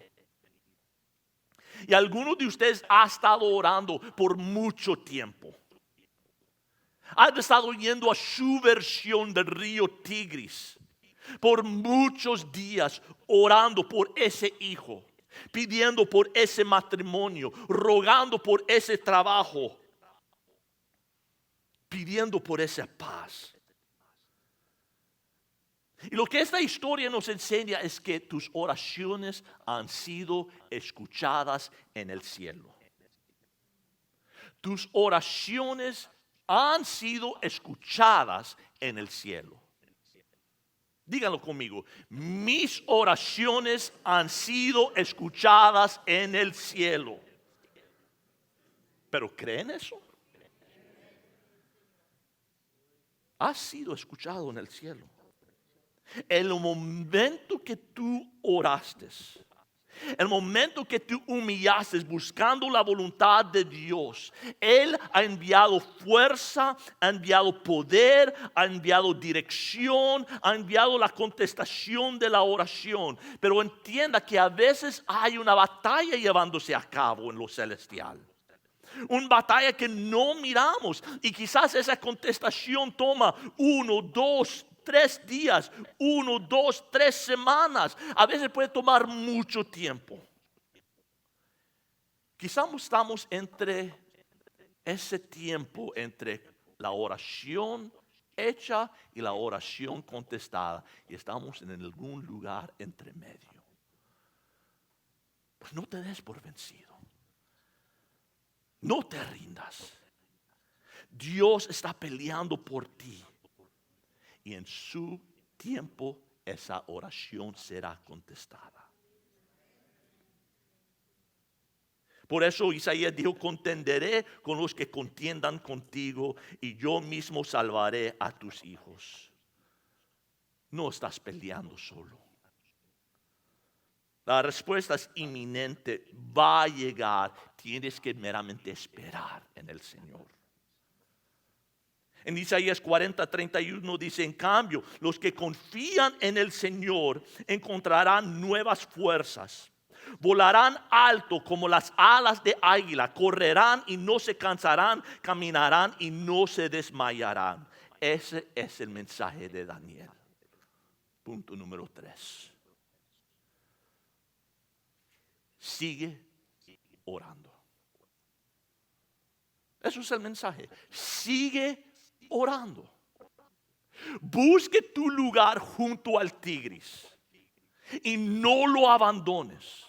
Y algunos de ustedes han estado orando por mucho tiempo. Han estado yendo a su versión del río Tigris por muchos días, orando por ese hijo, pidiendo por ese matrimonio, rogando por ese trabajo, pidiendo por esa paz. Y lo que esta historia nos enseña es que tus oraciones han sido escuchadas en el cielo. Tus oraciones han sido escuchadas en el cielo. Díganlo conmigo. Mis oraciones han sido escuchadas en el cielo. ¿Pero creen eso? Has sido escuchado en el cielo. En el momento que tú oraste, el momento que tú humillaste buscando la voluntad de Dios, Él ha enviado fuerza, ha enviado poder, ha enviado dirección, ha enviado la contestación de la oración. Pero entienda que a veces hay una batalla llevándose a cabo en lo celestial. Una batalla que no miramos y quizás esa contestación toma 1, 2, 3 días, 1, 2, 3 semanas. A veces puede tomar mucho tiempo. Quizás estamos entre ese tiempo, entre la oración hecha y la oración contestada. Y estamos en algún lugar entre medio. Pues no te des por vencido. No te rindas. Dios está peleando por ti. Y en su tiempo esa oración será contestada. Por eso Isaías dijo, contenderé con los que contiendan contigo y yo mismo salvaré a tus hijos. No estás peleando solo. La respuesta es inminente, va a llegar. Tienes que meramente esperar en el Señor. En Isaías 40:31 dice, en cambio, los que confían en el Señor encontrarán nuevas fuerzas. Volarán alto como las alas de águila, correrán y no se cansarán, caminarán y no se desmayarán. Ese es el mensaje de Daniel. Punto número 3. Sigue orando. Eso es el mensaje. Sigue orando. Busque tu lugar junto al Tigris y no lo abandones.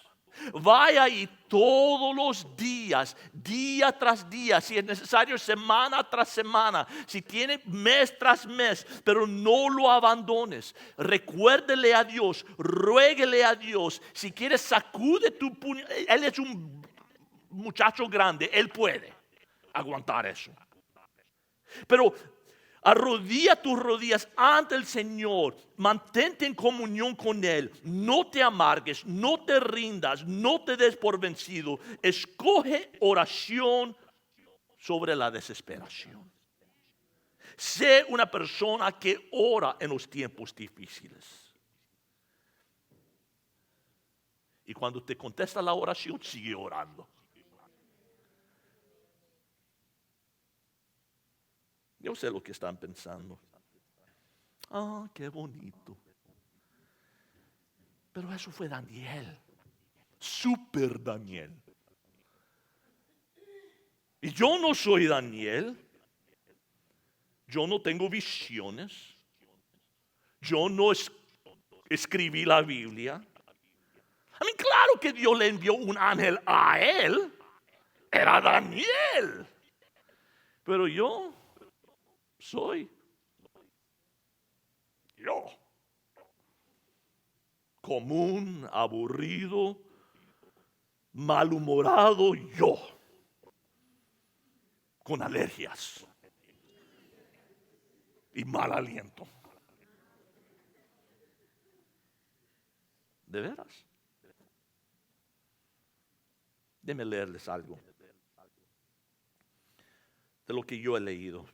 Vaya ahí todos los días, día tras día, si es necesario semana tras semana, si tiene mes tras mes, pero no lo abandones. Recuérdele a Dios, ruéguele a Dios. Si quieres, sacude tu puño. Él es un muchacho grande, él puede aguantar eso. Pero arrodilla tus rodillas ante el Señor. Mantente en comunión con Él. No te amargues, no te rindas, no te des por vencido. Escoge oración sobre la desesperación. Sé una persona que ora en los tiempos difíciles. Y cuando te contesta la oración, sigue orando. Yo sé lo que están pensando. Ah, qué bonito. Pero eso fue Daniel. Super Daniel. Y yo no soy Daniel. Yo no tengo visiones. Yo no escribí la Biblia. Claro que Dios le envió un ángel a él. Era Daniel. Pero yo soy yo. Común, aburrido, malhumorado yo. Con alergias y mal aliento. ¿De veras? Déjenme leerles algo de lo que yo he leído.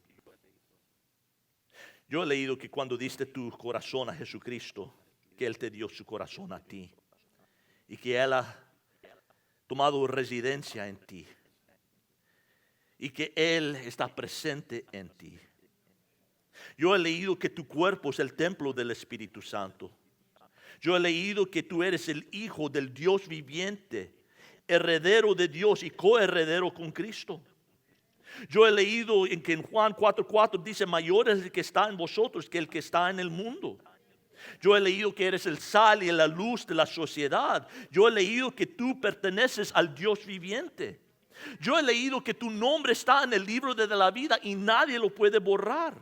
Yo he leído que cuando diste tu corazón a Jesucristo, que Él te dio su corazón a ti. Y que Él ha tomado residencia en ti. Y que Él está presente en ti. Yo he leído que tu cuerpo es el templo del Espíritu Santo. Yo he leído que tú eres el Hijo del Dios viviente, heredero de Dios y coheredero con Cristo. Yo he leído en que en Juan 4:4 dice, mayor es el que está en vosotros que el que está en el mundo. Yo he leído que eres el sal y la luz de la sociedad. Yo he leído que tú perteneces al Dios viviente. Yo he leído que tu nombre está en el libro de la vida y nadie lo puede borrar.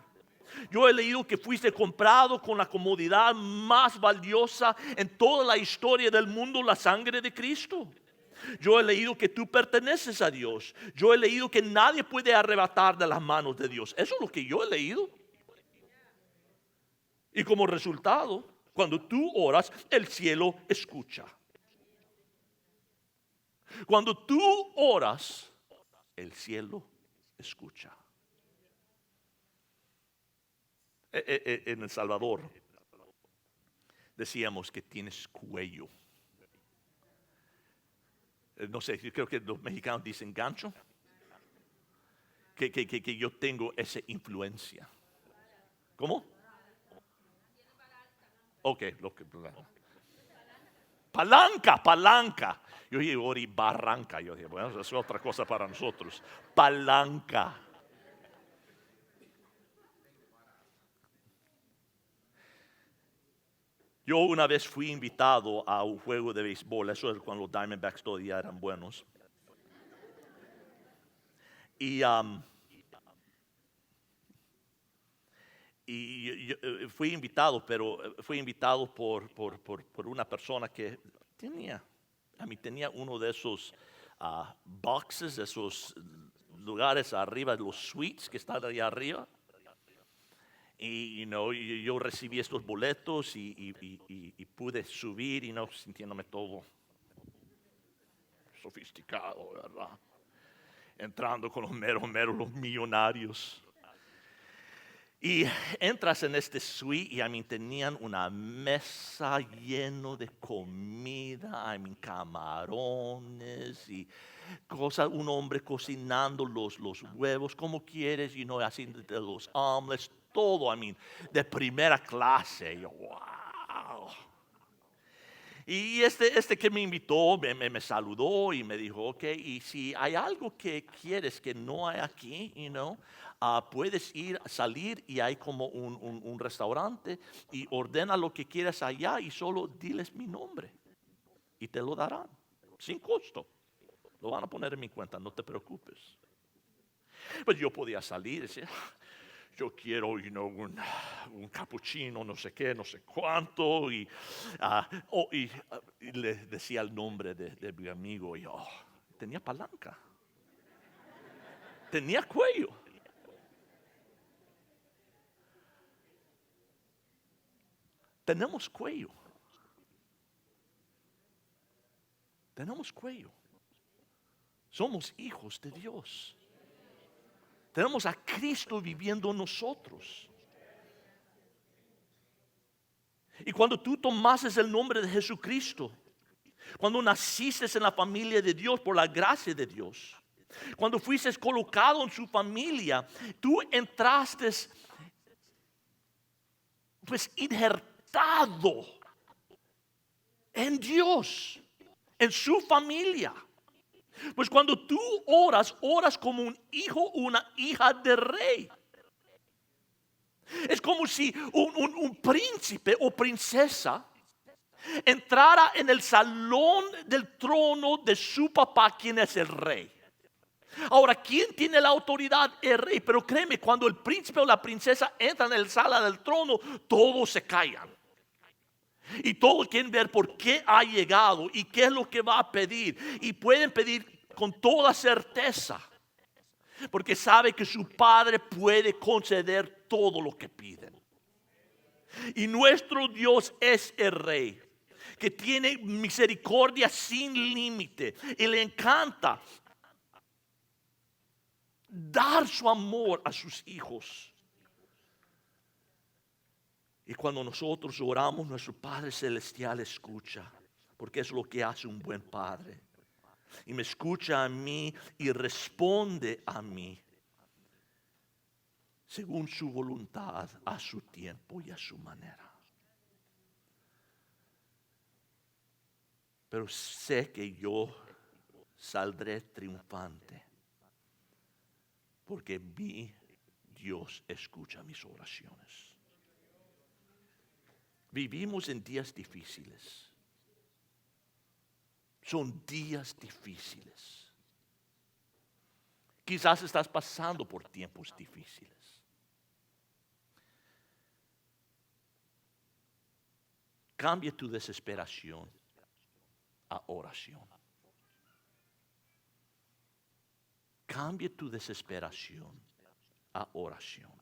Yo he leído que fuiste comprado con la comodidad más valiosa en toda la historia del mundo, la sangre de Cristo. Yo he leído que tú perteneces a Dios. Yo he leído que nadie puede arrebatar de las manos de Dios. Eso es lo que yo he leído. Y como resultado, cuando tú oras, el cielo escucha. Cuando tú oras, el cielo escucha. En El Salvador decíamos que tienes cuello. No sé, yo creo que los mexicanos dicen gancho. Que yo tengo esa influencia. ¿Cómo? Ok, palanca. Yo dije, ori barranca. Yo dije, bueno, eso es otra cosa para nosotros. Palanca. Yo una vez fui invitado a un juego de béisbol. Eso es cuando los Diamondbacks todavía eran buenos. Y yo fui invitado, pero fui invitado por una persona que tenía uno de esos boxes, esos lugares arriba, los suites que están allá arriba. Y yo recibí estos boletos y pude subir sintiéndome todo sofisticado, ¿verdad? Entrando con los meros los millonarios. Y entras en este suite y tenían una mesa llena de comida, camarones y cosas, un hombre cocinando los huevos como quieres, haciendo los omelets, todo, de primera clase. Yo, wow. Y este que me invitó me saludó y me dijo, ok, y si hay algo que quieres que no hay aquí, puedes salir y hay como un restaurante y ordena lo que quieras allá y solo diles mi nombre y te lo darán. sin costo. Lo van a poner en mi cuenta, no te preocupes. Pues yo podía salir y decir, yo quiero un cappuccino, no sé qué, no sé cuánto. Y le decía el nombre de mi amigo. Y yo, tenía palanca. Tenía cuello. Tenemos cuello. Tenemos cuello. Somos hijos de Dios. Tenemos a Cristo viviendo en nosotros. Y cuando tú tomases el nombre de Jesucristo, cuando naciste en la familia de Dios por la gracia de Dios, cuando fuiste colocado en su familia, tú entraste pues injertado en Dios, en su familia. Pues cuando tú oras, oras como un hijo o una hija de rey. Es como si un príncipe o princesa entrara en el salón del trono de su papá, quien es el rey. Ahora, ¿quién tiene la autoridad? El rey. Pero créeme, cuando el príncipe o la princesa entran en la sala del trono, todos se callan. Y todos quieren ver por qué ha llegado y qué es lo que va a pedir. Y pueden pedir con toda certeza, porque sabe que su padre puede conceder todo lo que piden. Y nuestro Dios es el rey, que tiene misericordia sin límite. Y le encanta dar su amor a sus hijos. Y cuando nosotros oramos, nuestro Padre Celestial escucha, porque es lo que hace un buen padre. Y me escucha a mí y responde a mí según su voluntad, a su tiempo y a su manera. Pero sé que yo saldré triunfante, porque mi Dios escucha mis oraciones. Vivimos en días difíciles. Son días difíciles. Quizás estás pasando por tiempos difíciles. Cambia tu desesperación a oración. Cambia tu desesperación a oración.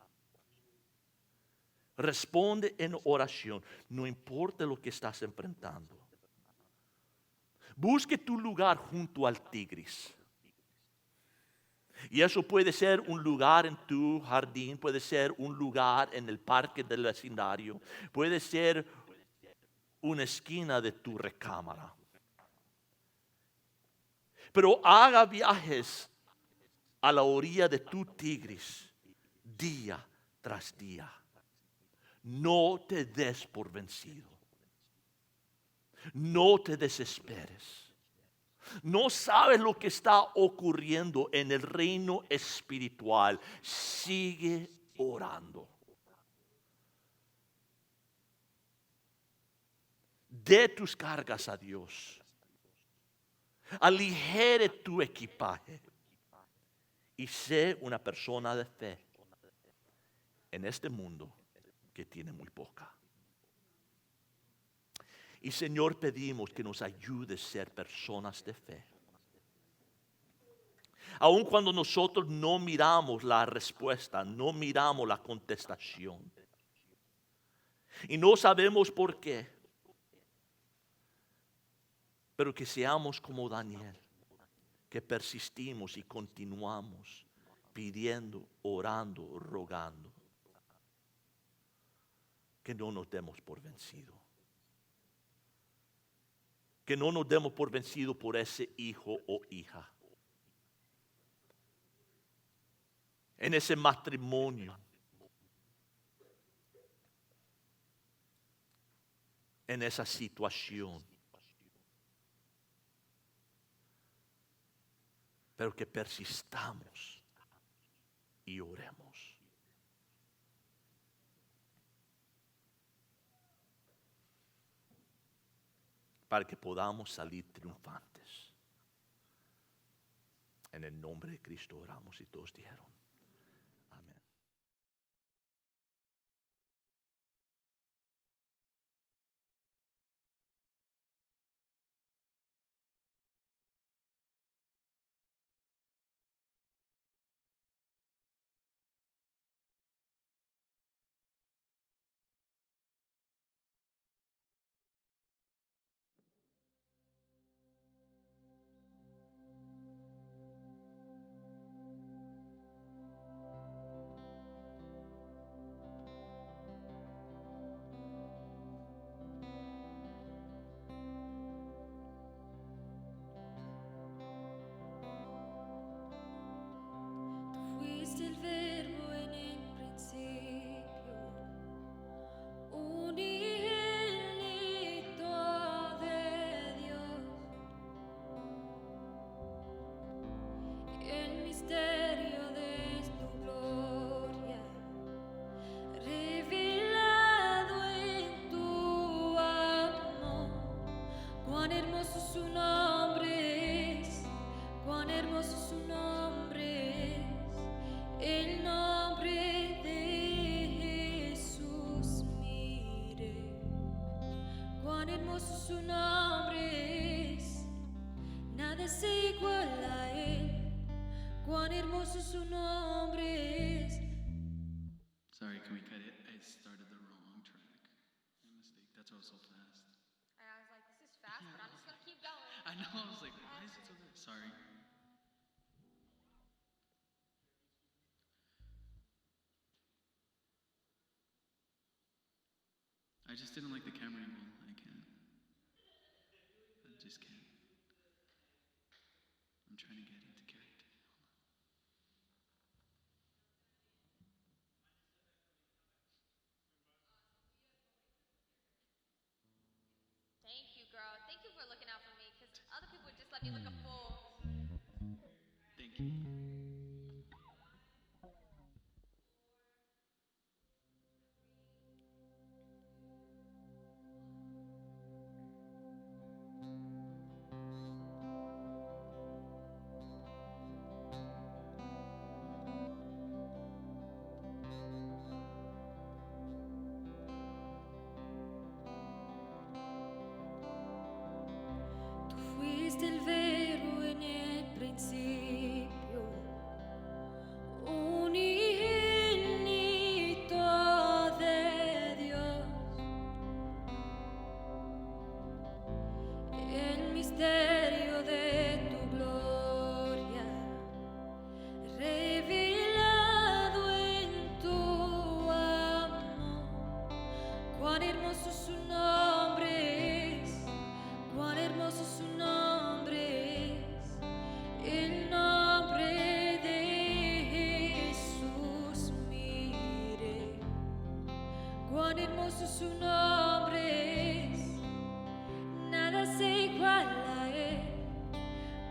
Responde en oración, no importa lo que estás enfrentando. Busque tu lugar junto al Tigris. Y eso puede ser un lugar en tu jardín, puede ser un lugar en el parque del vecindario, puede ser una esquina de tu recámara. Pero haga viajes a la orilla de tu Tigris día tras día. No te des por vencido. No te desesperes. No sabes lo que está ocurriendo en el reino espiritual. Sigue orando. Dé tus cargas a Dios. Aligere tu equipaje. Y sé una persona de fe en este mundo que tiene muy poca. Y Señor, pedimos que nos ayudes a ser personas de fe. Aun cuando nosotros no miramos la respuesta, no miramos la contestación. Y no sabemos por qué. Pero que seamos como Daniel, que persistimos y continuamos pidiendo, orando, rogando. Que no nos demos por vencido. Que no nos demos por vencido por ese hijo o hija. En ese matrimonio. En esa situación. Pero que persistamos y oremos. para que podamos salir triunfantes. En el nombre de Cristo oramos y todos dijeron. Amén. Fuiste el verbo en el principio, unigénito de Dios, el misterio de tu gloria, revelado en tu amor. Cuán hermoso su nombre es, cuán hermoso su nombre es. El nombre de Jesús, mire, cuán hermoso su nombre es, nada se iguala a él, cuán hermoso su nombre es. Sorry, can we cut it? I started the wrong track. My mistake. That's why I was so fast. And I was like, this is fast, but I'm just gonna keep going. I know. I was like, why is it so good? Sorry. I just didn't like the camera angle. I can't. I just can't. I'm trying to get into character. Thank you, girl. Thank you for looking out for me, because other people would just let me look a fool. Thank you. Tú fuiste el verbo en el principio, unigénito de Dios, el misterio de tu gloria, revelado en tu amor. Cuán hermoso su nombre es, cuán hermoso su nombre es, el nombre de Jesús, mire, cuán hermoso su nombre es, nada se iguala a él,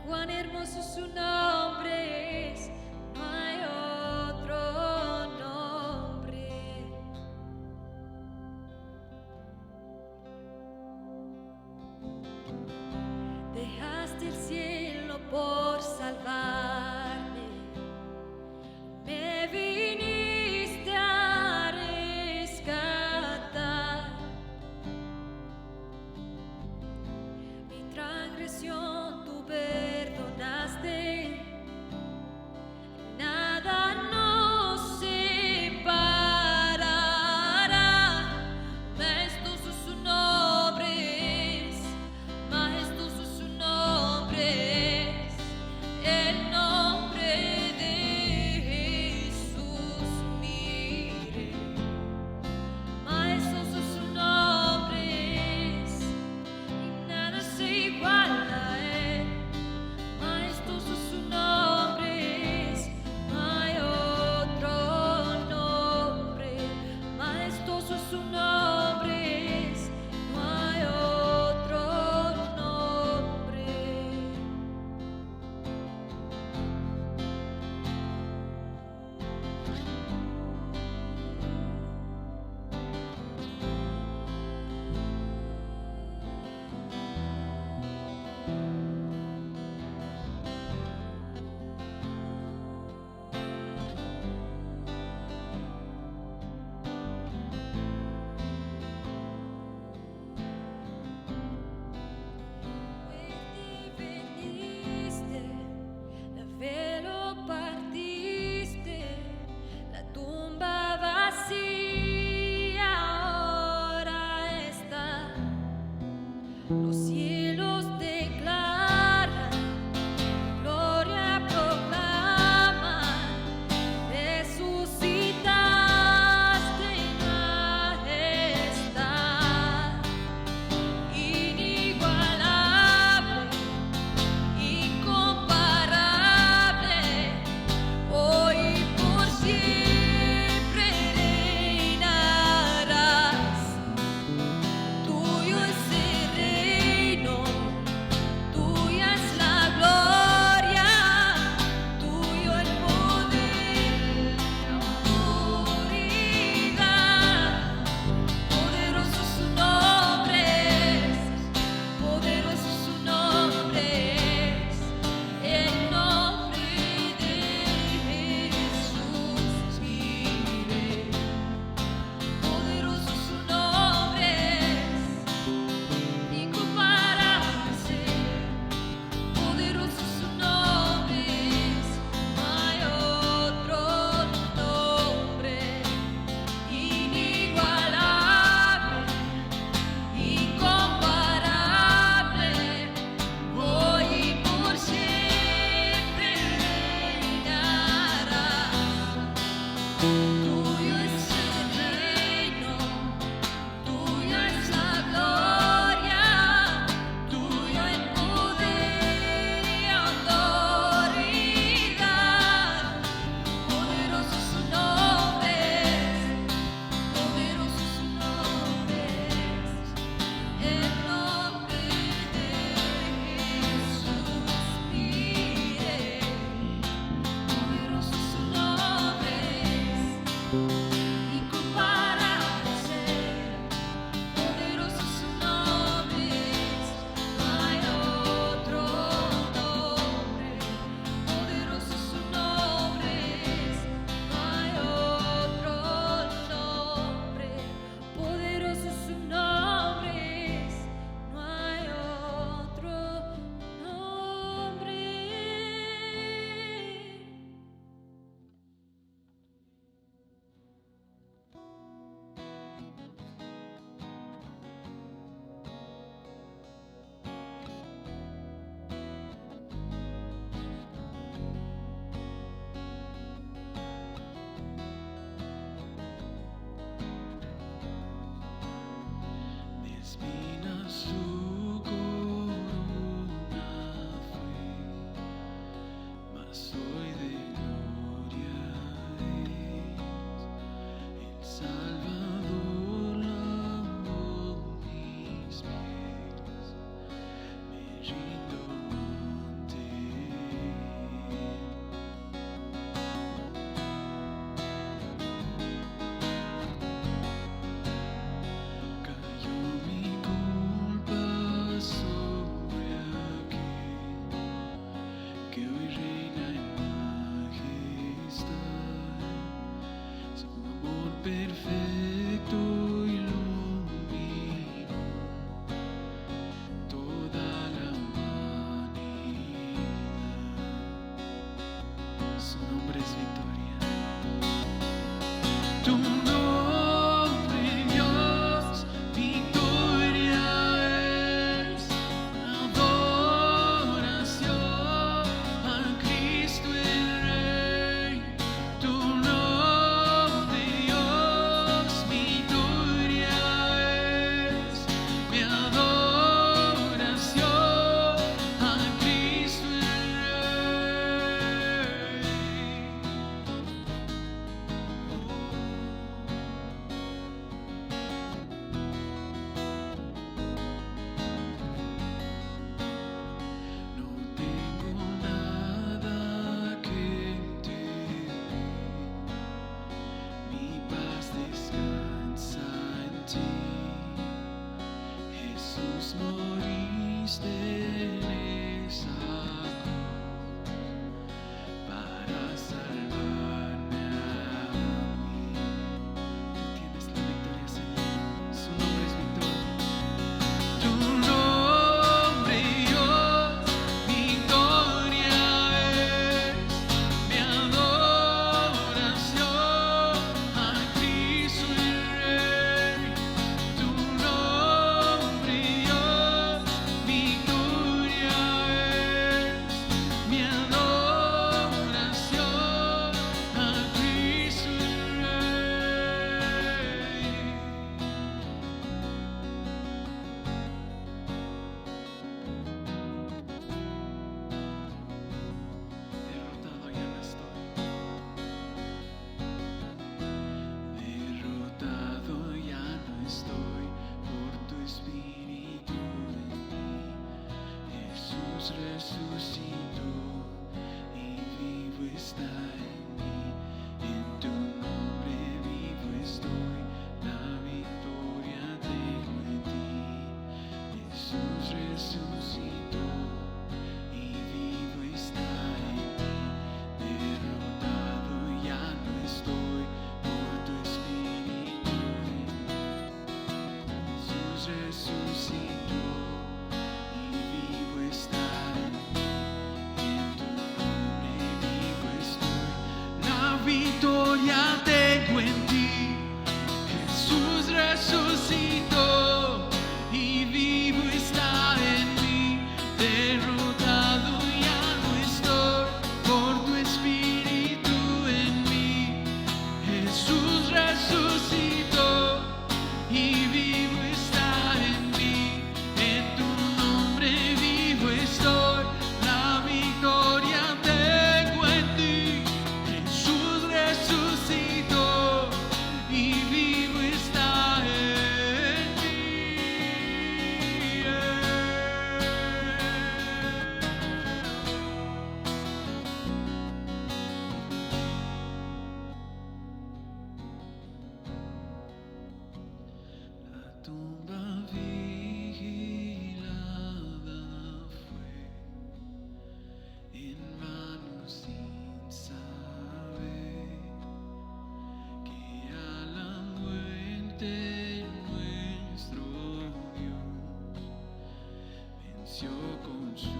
cuán hermoso su nombre es, no hay otro nombre. Dejaste el cielo por salvarme, me viniste a rescatar. Mi transgresión tú perdonaste, nada nos separará. Majestuoso su nombre es, majestuoso su nombre es, Los cielos declaran, gloria proclaman, resucitaste en majestad, inigualable, incomparable, hoy por siempre reinarás. Tuyo es el reino, tuya es la gloria, tuyo el poder, la autoridad. Poderoso su nombre es, poderoso su nombre es, el nombre de Jesús vive. Poderoso su nombre es, incomparable, poderoso su nombre es, no hay otro nombre, inigualable, incomparable, hoy y por siempre reinarás. Tuyo es el reino, tuya es la gloria, tuyo el poder y autoridad. Poderoso su nombre es, poderoso su nombre es, el nombre de Jesús mire. Poderoso su nombre es, incomparable, poderoso su nombre es, no hay otro nombre, poderoso su nombre es, no hay otro nombre, poderoso su nombre es, no hay otro nombre. De espinas su corona fue, mas hoy de gloria es. El Salvador lavó mis pies, me rindo ante Cayó mi culpa sobre aquel que hoy reina en majestad. Su amor perfecto iluminó toda la humanidad. Su nombre es victoria. Tu nombre, Dios, victoria es, adoración a Cristo el Rey. Tu nombre, Dios, victoria es, mi adoración a Cristo el No tengo nada que temer, mi paz descansa en ti. Jesús, moriste en esa cruz para salvarme a mí. Tú tienes la victoria, Señor. Su nombre es victoria. Tu nombre, Dios, victoria es, mi adoración a Cristo el Rey. Tu nombre, Dios, Jesús resucitó y vivo está en mí. En tu nombre vivo estoy, la victoria tengo en ti. Jesús resucitó y vivo está en mí. Derrotado ya no estoy por tu espíritu en mí. Jesús resucitó y vivo está en mí. En tu nombre vivo estoy, la victoria tengo en ti. Jesús resucitó y vivo está en mí. Derrotado ya no estoy por tu espíritu en mí. Jesús resucitó y vivo está en mí. En tu nombre vivo estoy, la victoria tengo en ti. Jesús resucitó y vivo está en mí. La tumba vigilada fue, en vano sin saber que a la muerte nuestro Dios venció con su